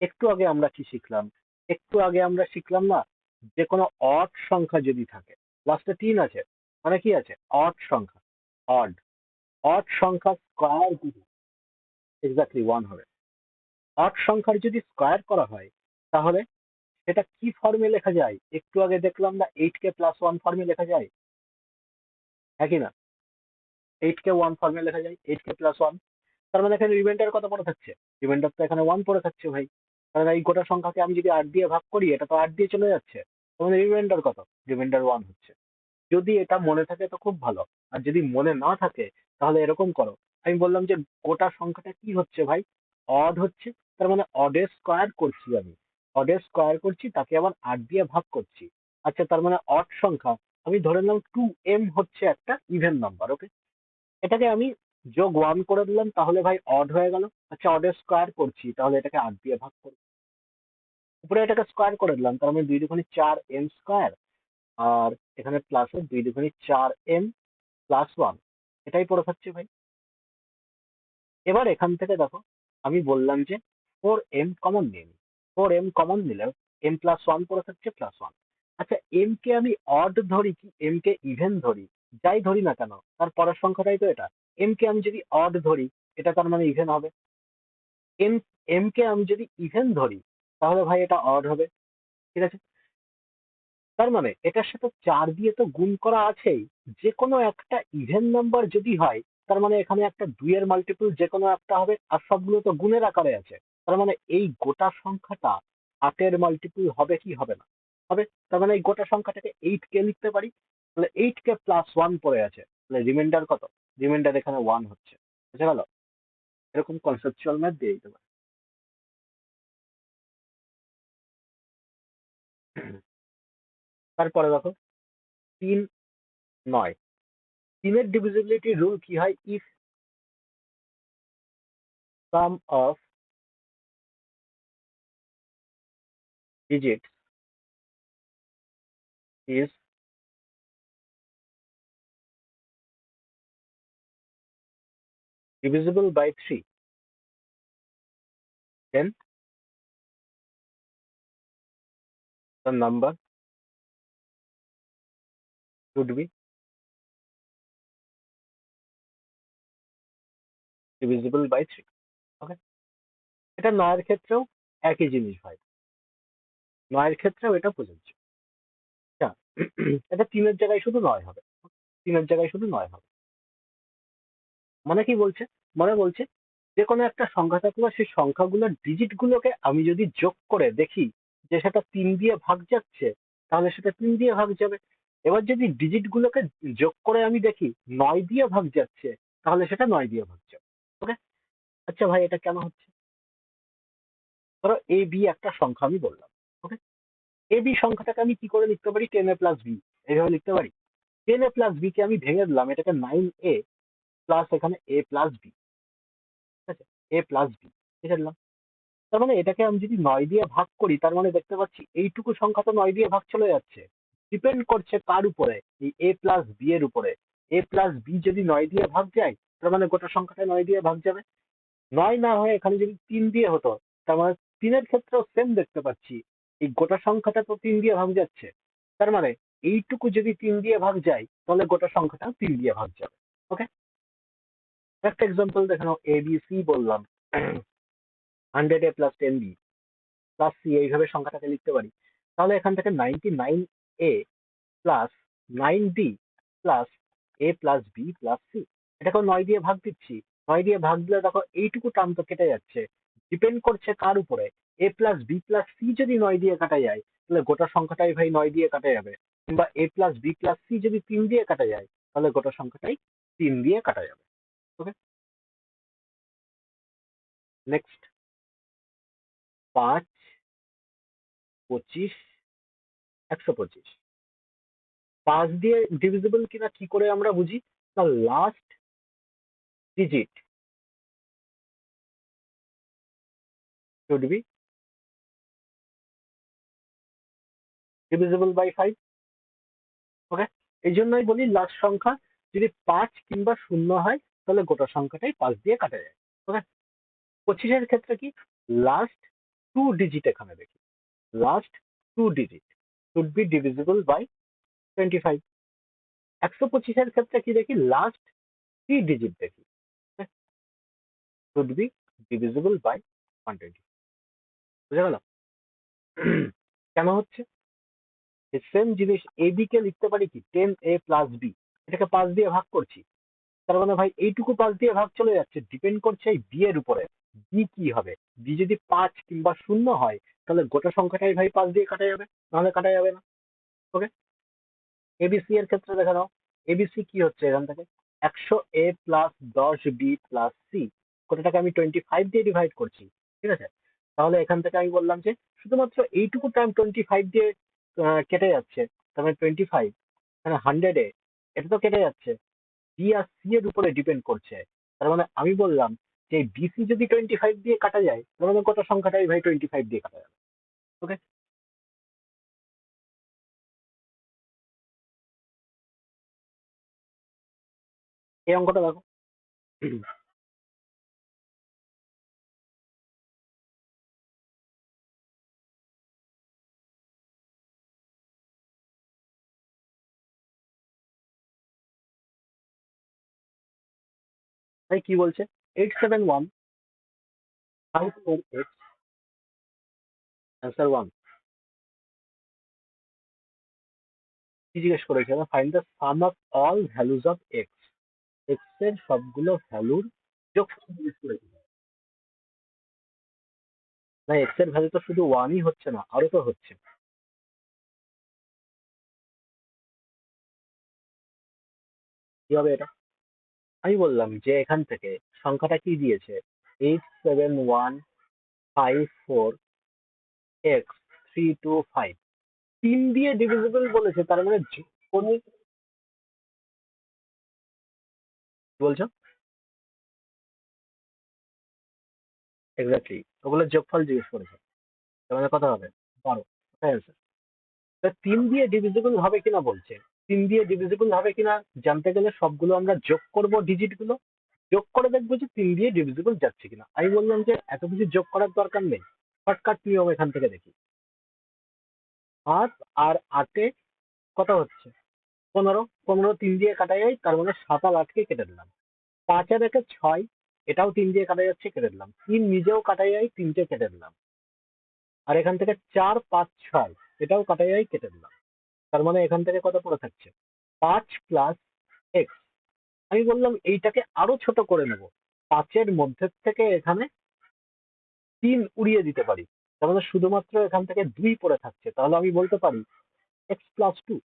A: একটু আগে আমরা কি শিখলাম? একটু আগে আমরা শিখলাম না, যে কোনো অড সংখ্যা যদি থাকে, লাস্টে 3 আছে, মানে কি আছে? অড সংখ্যা, অড অড সংখ্যা স্কয়ার যদি, এক্স্যাক্টলি 1 হবে। অড সংখ্যার যদি স্কয়ার করা হয়, তাহলে সেটা কি ফর্মে লেখা যায়? একটু আগে দেখলাম না 8k প্লাস 1 ফর্মে লেখা যায়, একই না? 8k 1 ফর্মে লেখা যায়, 8k প্লাস 1। তার মানে এখানে রিমাইন্ডার কত পড়ে থাকছে? রিমাইন্ডার তো এখানে 1 পড়ে থাকছে ভাই। কারণ এই গোটা সংখ্যাকে আমি যদি 8 দিয়ে ভাগ করি, এটা তো 8 দিয়ে চলে যাচ্ছে। তার মানে রিমাইন্ডার কত? রিমাইন্ডার 1 হচ্ছে। যদি এটা মনে থাকে তো খুব ভালো, আর যদি মনে না থাকে তাহলে এরকম করো। আমি বললাম যে গোটা সংখ্যাটা কি হচ্ছে ভাই? অড হচ্ছে। তার মানে অডের স্কয়ার করছি আমি, অডের স্কয়ার করছি, তাকে আবার 8 দিয়ে ভাগ করছি। আচ্ছা, তার মানে অড সংখ্যা, আমি ধরে নিলাম 2m হচ্ছে একটা ইভেন নাম্বার, ওকে? এটাকে আমি যোগ 1 করে দিলাম, তাহলে ভাই অড হয়ে গেল। আচ্ছা, অডের স্কয়ার করছি, তাহলে এটাকে 8 দিয়ে ভাগ করি, উপরে এটাকে স্কয়ার করে দিলাম, তার মানে 2 দুগুণে 4m স্কয়ার, আর এখানে প্লাসে 2 দুগুণে 4m প্লাস 1, এটাই পড়ে থাকছে ভাই। এবার এখান থেকে দেখো, আমি বললাম যে 4m কমন নিন, 4m কমন নিলে m প্লাস 1 পড়ে থাকছে, প্লাস 1। আচ্ছা, m কে আমি অড ধরি কি m কে ইভেন ধরি? যাই ধরি না কেন, তার পরের সংখ্যাটাই তো এটা। m কে আমি যদি অড ধরি, এটা তার মানে ইভেন হবে। m m কে আমি যদি ইভেন ধরি, তাহলে ভাই এটা অড হবে, ঠিক আছে? তার মানে এটার সাথে 4 দিয়ে তো গুণ করা আছেই। যে কোনো একটা ইভেন নাম্বার যদি হয়, তার মানে এখানে একটা 2 এর মাল্টিপল যে কোনো একটা হবে, আর সবগুলো তো গুণের আকারে আছে। তার মানে এই গোটা সংখ্যাটা 8 এর মাল্টিপল হবে কি হবে না? হবে। তার মানে এই গোটা সংখ্যাটাকে 8k লিখতে পারি। তাহলে 8k প্লাস 1 পড়ে আছে, তাহলে রিমাইন্ডার কত? রিমাইন্ডার এখানে 1 হচ্ছে, বুঝে গেল? এরকম কনসেপচুয়াল ম্যাথ দিয়ে দিতে পারে। তারপরে দেখো 3, 9। 3 এর ডিভিজিবিলিটি রুল কি হয়? If sum of digits is divisible by 3, then the number should be divisible by 3. ওকে? এটা 9 এর ক্ষেত্রেও একই জিনিস ভাই, 9 এর ক্ষেত্রেও এটা প্রযোজ্য। আচ্ছা, এটা 3 এর জায়গায় শুধু 9 হবে, 3 এর জায়গায় শুধু 9 হবে। মানে কি বলছে? মানে বলছে যে কোনো একটা সংখ্যা থাকলে সেই সংখ্যাগুলোর ডিজিট গুলোকে আমি যদি যোগ করে দেখি যে সেটা 3 দিয়ে ভাগ যাচ্ছে, তাহলে সেটা 3 দিয়ে ভাগ যাবে। এবার যদি ডিজিট গুলোকে যোগ করে আমি দেখি 9 দিয়ে ভাগ যাচ্ছে, তাহলে সেটা 9 দিয়ে ভাগ যাবে। ওকে? আচ্ছা ভাই, এটা কেন হচ্ছে? ধরো এ বি একটা সংখ্যা আমি বললাম, ওকে? এ বি সংখ্যাটাকে আমি কি করে লিখতে পারি? 10a প্লাস বি, এইভাবে লিখতে পারি। 10a প্লাস বি কে আমি ভেঙে দিলাম, এটাকে 9a প্লাস এখানে a প্লাস বি, ঠিক আছে? a প্লাস বি লিখে দিলাম। তার মানে এটাকে আমি যদি 9 দিয়ে ভাগ করি, তার মানে দেখতে পাচ্ছি এইটুকু সংখ্যা তো 9 দিয়ে ভাগ চলে যাচ্ছে। ডিপেন্ড করছে কার উপরে? এই a প্লাস বি এর উপরে। a প্লাস বি যদি 9 দিয়ে ভাগ যায়, তার মানে গোটা সংখ্যাটা 9 দিয়ে ভাগ যাবে। 9 না হয়ে এখানে যদি 3 দিয়ে হতো, তার মানে 3 এর ক্ষেত্রেও সেম দেখতে পাচ্ছি, এই গোটা সংখ্যাটা তো 3 দিয়ে ভাগ যাচ্ছে। তার মানে এইটুকু যদি 3 দিয়ে ভাগ যায়, তাহলে গোটা সংখ্যাটা 3 দিয়ে ভাগ যাবে। ওকে? একটা এক্সাম্পল দেখানো, এ বি সি বললাম, 100a plus 10b plus C, এইভাবে সংখ্যাটাকে লিখতে পারি। তাহলে এখান থেকে 99a plus 9b plus a plus b plus c, এটাকে 9 দিয়ে ভাগ দিচ্ছি। 9 দিয়ে ভাগ দিলে দেখো এইটুকু টার্ম তো কেটে যাচ্ছে। ডিপেন্ড করছে কার উপরে? a plus b plus c যদি 9 দিয়ে কাটা যায়, তাহলে গোটা সংখ্যাটাই ভাই 9 দিয়ে কাটা যাবে। কিংবা a plus b plus c যদি 3 দিয়ে কাটা যায়, তাহলে গোটা সংখ্যাটাই 3 দিয়ে কাটা যাবে। ওকে? নেক্সট, 5, 25, 125। 5 দিয়ে ডিভিজিবল কিনা কি করে আমরা বুঝি? না, last digit should be divisible by 5। Okay, এই জন্যই বলি লাস্ট সংখ্যা যদি 5 কিংবা 0 হয় তাহলে গোটা সংখ্যাটাই 5 দিয়ে কাটা যায়। ওকে, 25-এর ক্ষেত্রে কি? লাস্ট 2 ডিজিট এখানে দেখি, last 2 digit should be divisible by 25। 125-এর ক্ষেত্রে কি দেখি? লাস্ট 3 ডিজিট দেখি, শুড বি ডিভিজিবল বাই 120। বুঝা গেল? কেন হচ্ছে? সেম জিনিস এ বি কে লিখতে পারি কি 10a প্লাস বি, এটাকে 5 দিয়ে ভাগ করছি, তার মানে ভাই এইটুকু 5 দিয়ে ভাগ চলে যাচ্ছে, ডিপেন্ড করছে এই বি এর উপরে। বি কি হবে? বি যদি 5 কিংবা 0 হয় তাহলে গোটা সংখ্যাটাই ভাই 5 দিয়ে কাটা যাবে, নাহলে কাটা যাবে না। ওকে, এবিসি এর ক্ষেত্রে দেখা দাও, এবিসি কি হচ্ছে এখান থেকে? 100a plus 10b plus C, গোটাটাকে আমি 25 দিয়ে ডিভাইড করছি, ঠিক আছে? তাহলে এখান থেকে আমি বললাম যে শুধুমাত্র এইটুকু টাইম 25 দিয়ে কেটে যাচ্ছে, তার মানে 25 মানে 100-এ এটা তো কেটে যাচ্ছে, বি আর সি এর উপরে ডিপেন্ড করছে। তার মানে আমি বললাম যে বিসি যদি 25 দিয়ে কাটা যায় তার মানে কত সংখ্যাটাই ভাই 25 দিয়ে কাটা যাবে। ওকে, এই অঙ্কটা দেখো। ভাই কি বলছে? 871 548, অ্যান্সার 1। কি জিজ্ঞেস করেছে? Find the some of all values of x, x এর সবগুলো ভ্যালুর যোগফল জিজ্ঞেস করেছে। না, এক্স এর ভ্যালু তো শুধু ওয়ানই হচ্ছে না, আরো তো হচ্ছে। কি হবে এটা? আমি বললাম যে এখান থেকে সংখ্যাটা কি দিয়েছে? 871 548 x 325, 3 দিয়ে ডিভিজিবল বলেছে, তার মানে কোন কি বলছো? এক্স্যাক্টলি, ওগুলোর যোগফল জিজ্ঞেস করেছে, তার মানে কত হবে? 12। ওটাই answer। তা 3 দিয়ে ডিভিজিবল হবে কিনা বলছে, 3 দিয়ে ডিভিজিবল হবে কিনা জানতে গেলে সবগুলো আমরা যোগ করব, ডিজিট গুলো যোগ করে দেখবো যে 3 দিয়ে ডিভিজিবল যাচ্ছে কিনা। আমি বললাম যে এত কিছু যোগ করার দরকার নেই, শর্টকাট নিয়ম এখান থেকে দেখি। 7 আর 8-এ কত হচ্ছে? 15। 15 3 দিয়ে কাটা যায়, তার মানে 7 আর 8-কে কেটে দিলাম। 5 আর 1-এ 6, এটাও 3 দিয়ে কাটা যাচ্ছে, কেটে দিলাম। 3 নিজেও কাটা যায়, 3টে কেটে দিলাম। আর এখান থেকে 4 5 6, এটাও কাটা যায়, কেটে দিলাম। তার মানে এখান থেকে কত পড়ে থাকছে? 5 প্লাস এক্স। আমি বললাম এইটাকে আরো ছোট করে নেব, 5-এর মধ্যে থেকে এখানে 3 উড়িয়ে দিতে পারি, তার মানে শুধুমাত্র এখান থেকে 2 পড়ে থাকছে, তাহলে আমি বলতে পারি এক্স প্লাস 2,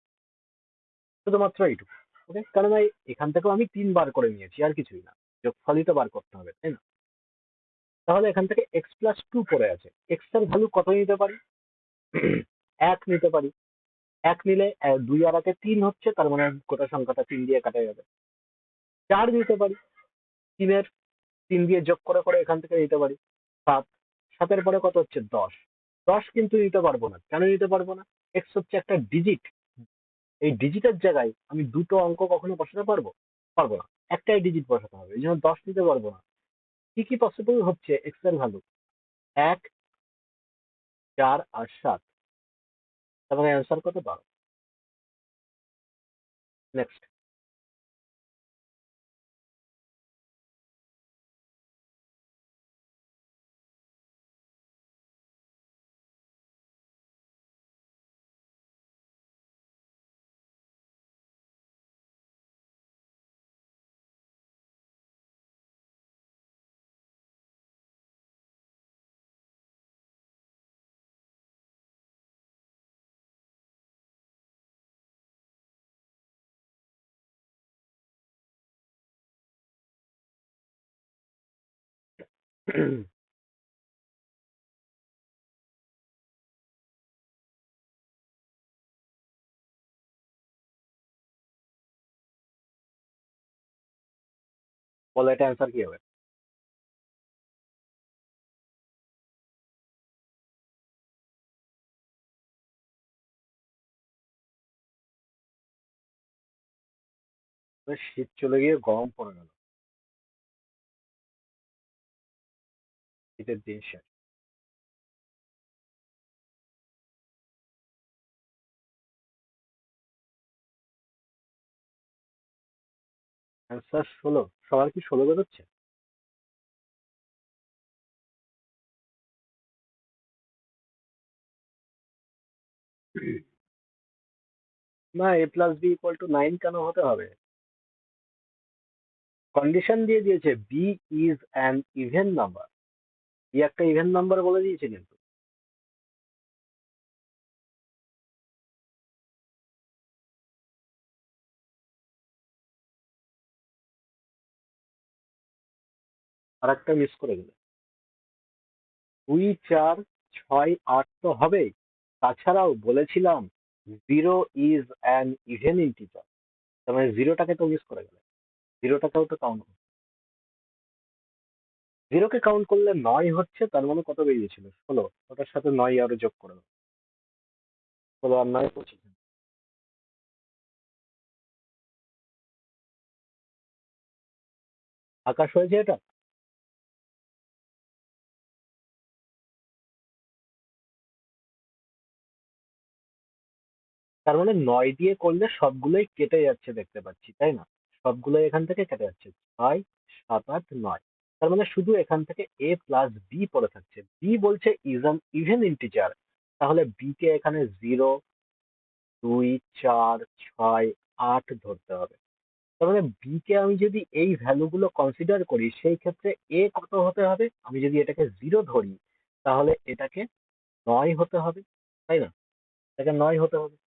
A: শুধুমাত্র এইটুকু। ওকে, কারণ এখান থেকেও আমি 3 বার করে নিয়েছি, আর কিছুই না, যোগফলই তো বার করতে হবে, তাই না? তাহলে এখান থেকে এক্স প্লাস 2 পড়ে আছে, এক্স এর ভ্যালু কত নিতে পারি? 1 নিতে পারি। 1 নিলে 2 আর 1-এ 3 হচ্ছে, তার মানে গোটা সংখ্যাটা 3 দিয়ে কাটা যাবে। 4 নিতে পারি, 3-এর 3 দিয়ে যোগ করে করে এখান থেকে নিতে পারি। 7, 7-এর পরে কত হচ্ছে? 10। 10 কিন্তু নিতে পারবো না, কেন নিতে পারবো না? এক্স হচ্ছে একটা ডিজিট, এই ডিজিটের জায়গায় আমি দুটো অঙ্ক কখনো বসাতে পারবো? পারবো না, একটাই ডিজিট বসাতে হবে, এই জন্য 10 নিতে পারবো না। কি কি পসিবল হচ্ছে এক্স এর ভ্যালু? 1, 4 আর 7, তার মানে অ্যান্সার কত? 12। নেক্সট। বলো এটা অ্যান্সার কি হবে? শীত চলে গিয়ে গরম পড়ে গেল, শীতের দিন শেষ। অ্যান্সার 16। সবার কি 16 বেরোচ্ছে? না, a+b=9 কেন হতে হবে? কন্ডিশন দিয়ে দিয়েছে b is an even number. বি একটা ইভেন নাম্বার বলে দিয়েছে কিন্তু। আর একটা মিস করে গেলে। 2, 4, 6, 8 তো হবেই। তাছাড়াও বলেছিলাম 0 ইজ অ্যান ইভেন ইন্টিজার। তার মানে জিরোটাকে তো মিস করে গেলে। জিরোটাকেও তো কাউন্ট করো। জিরোকে কাউন্ট করলে 9 হচ্ছে, তার মানে কত বেরিয়েছিল? 16। ওটার সাথে 9 আরো যোগ করে দাও। 16 আর 9 25। আকাশ হয়েছে এটা। তার মানে 9 দিয়ে করলে সবগুলোই কেটে যাচ্ছে দেখতে পাচ্ছি, তাই না? সবগুলোই এখান থেকে কেটে যাচ্ছে। 6, 7, 8, 9। তার মানে শুধু এখান থেকে a প্লাস বি পড়ে থাকছে। বি বলছে ইজ অ্যান ইভেন ইন্টিজার। তাহলে বি কে এখানে 0, 2, 4, 6, 8 ধরতে হবে। তার মানে বি কে আমি যদি এই ভ্যালু গুলো কনসিডার করি, সেই ক্ষেত্রে এ কত হতে হবে? আমি যদি এটাকে 0 ধরি, তাহলে এটাকে 9 হতে হবে, তাই না? এটাকে 9 হতে হবে।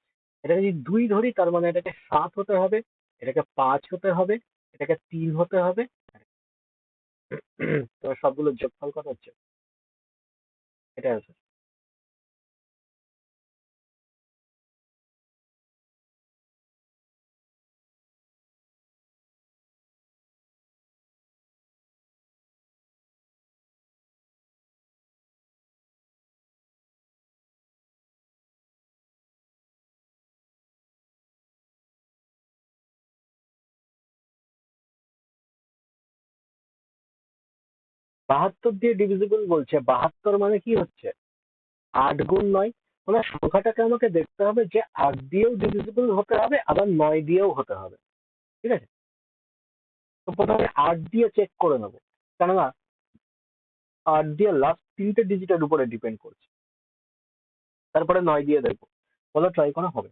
A: এটাকে যদি 2 ধরি, তার মানে এটাকে 7 হতে হবে, এটাকে 5 হতে হবে, এটাকে 3 হতে হবে। তো সবগুলো যোগফল কত হচ্ছে? এটা আছে। বাহাত্তর দিয়ে ডিভিজিবল বলছে, 72 মানে কি হচ্ছে? 8 গুণ 9। মানে সংখ্যাটাকে আমাকে দেখতে হবে যে 8 দিয়েও ডিভিজিবল হতে হবে, আবার 9 দিয়েও হতে হবে। ঠিক আছে? তো প্রথমে 8 দিয়ে চেক করে নেবো, কেননা 8 দিয়ে লাস্ট 3টে ডিজিটের উপরে ডিপেন্ড করছে। তারপরে 9 দিয়ে দেখবো। বলো ট্রাই করা হবে?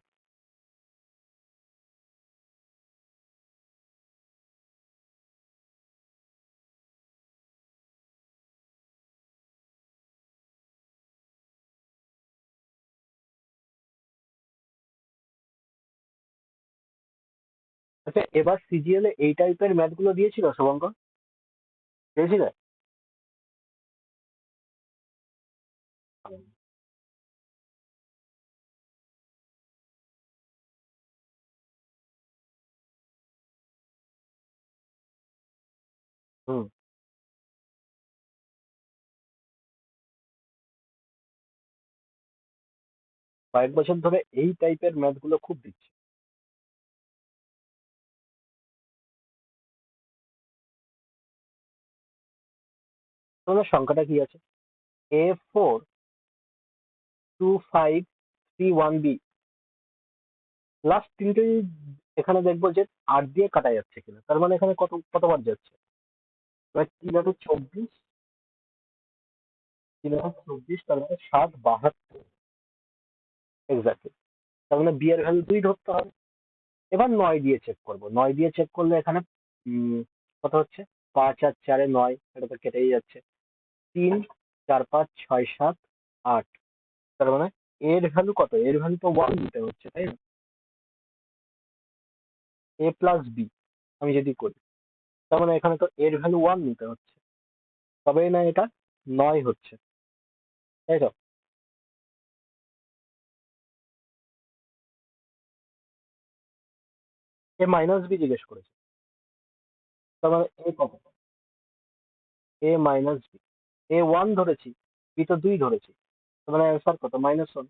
A: আচ্ছা, এবার সিজিএল এ এই টাইপের ম্যাথ গুলো দিয়েছিল শুভঙ্কর? দিয়েছিল? হুম। কয়েক বছর ধরে এই টাইপের ম্যাথ গুলো খুব দিচ্ছে। তোমার সংখ্যাটা কি আছে? A42531B। লাস্ট 3টে এখানে দেখবো যে 8 দিয়ে কাটা যাচ্ছে কিনা, তার মানে এখানে কতবার যাচ্ছে? 3 8 24। 3 8 24, তার মানে 7 72। এক্স্যাক্টলি। তার মানে বি এর ভ্যালু 2 ধরতে হবে। এবার 9 দিয়ে চেক করব। 9 দিয়ে চেক করলে এখানে কত হচ্ছে? 5 আর 4 9, এটা তো কেটেই যাচ্ছে। 3, 4, 5, 6, 7, 8। তার মানে এর ভ্যালু কত? এর ভ্যালু তো 1 দিতে হচ্ছে, তাই না? এ প্লাস বি আমি যদি করি, তার মানে এখানে তো এর ভ্যালু 1 নিতে হচ্ছে, তবেই না এটা 9 হচ্ছে, তাই তো? এ মাইনাস বি জিজ্ঞেস করেছে। তার মানে এ কত? এ মাইনাস বি, এ 1 ধরেছি, বি তো 2 ধরেছি, তার মানে অ্যান্সার কত? -1।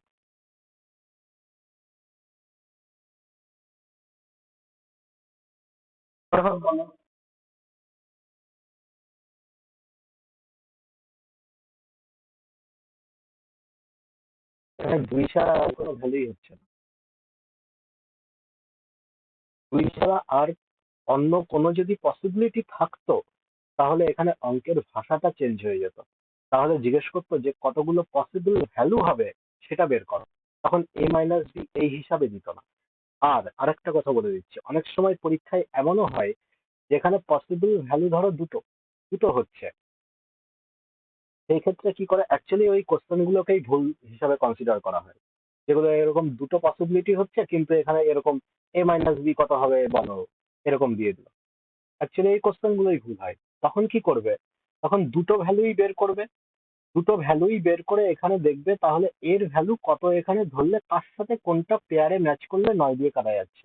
A: এবার বলো, এখানে 2 ছাড়া আর কোনো ভ্যালুই হচ্ছে না। 2 ছাড়া আর অন্য কোনো যদি পসিবিলিটি থাকতো, তাহলে এখানে অঙ্কের ভাষাটা চেঞ্জ হয়ে যেত। তাহলে জিজ্ঞেস করতো যে কতগুলো পসিবল ভ্যালু হবে সেটা বের করো, তখন এ মাইনাস বি এই হিসাবে দিত না। আর আরেকটা কথা বলে দিচ্ছি, অনেক সময় পরীক্ষায় এমনও হয় যেখানে পসিবল ভ্যালু ধরো দুটো, দুটো হচ্ছে, সেই ক্ষেত্রে কি করে, অ্যাকচুয়ালি ওই কোশ্চেন গুলোকেই ভুল হিসাবে কনসিডার করা হয়, যেগুলো এরকম দুটো পসিবিলিটি হচ্ছে কিন্তু এখানে এরকম এ মাইনাস বি কত হবে বলো, এরকম দিয়ে দিল। অ্যাকচুয়ালি এই কোশ্চেন গুলোই ভুল হয়। তখন কি করবে, তখন দুটো ভ্যালুই বের করবে, দুটো ভ্যালুই বের করে এখানে দেখবে তাহলে এর ভ্যালু কত এখানে ধরলে তার সাথে কোনটা পেয়ারে ম্যাচ করলে 9 দিয়ে কাটা যাচ্ছে,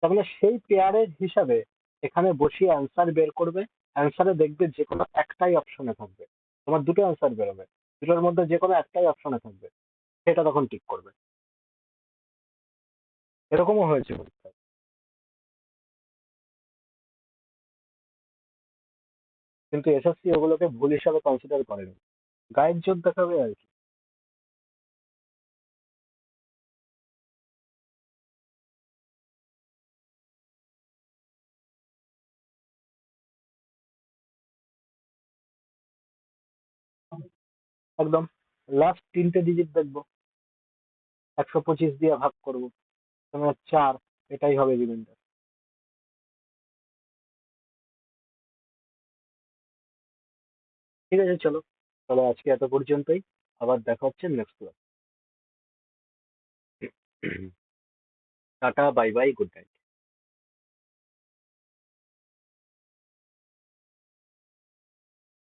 A: তাহলে সেই পেয়ারের হিসাবে এখানে বসিয়ে অ্যান্সার বের করবে। অ্যান্সারে দেখবে যে কোনো একটাই অপশনে থাকবে, তোমার দুটো অ্যান্সার বেরোবে, দুটোর মধ্যে যে কোনো একটাই অপশনে থাকবে, সেটা তখন টিক করবে। এরকমও হয়েছে পরীক্ষায়। কিন্তু এসএসসি ওগুলোকে ভুল হিসাবে কনসিডার করেনি, গায়ের জোর দেখাবে আর কি। একদম লাস্ট 3টে ডিজিট দেখবো, 125 দিয়ে ভাগ করবো, তোমার 4, এটাই হবে রিমাইন্ডার। ঠিক আছে, চলো, তাহলে আজকে এত পর্যন্তই, আবার দেখা হচ্ছে next class. Tata, bye bye, good night.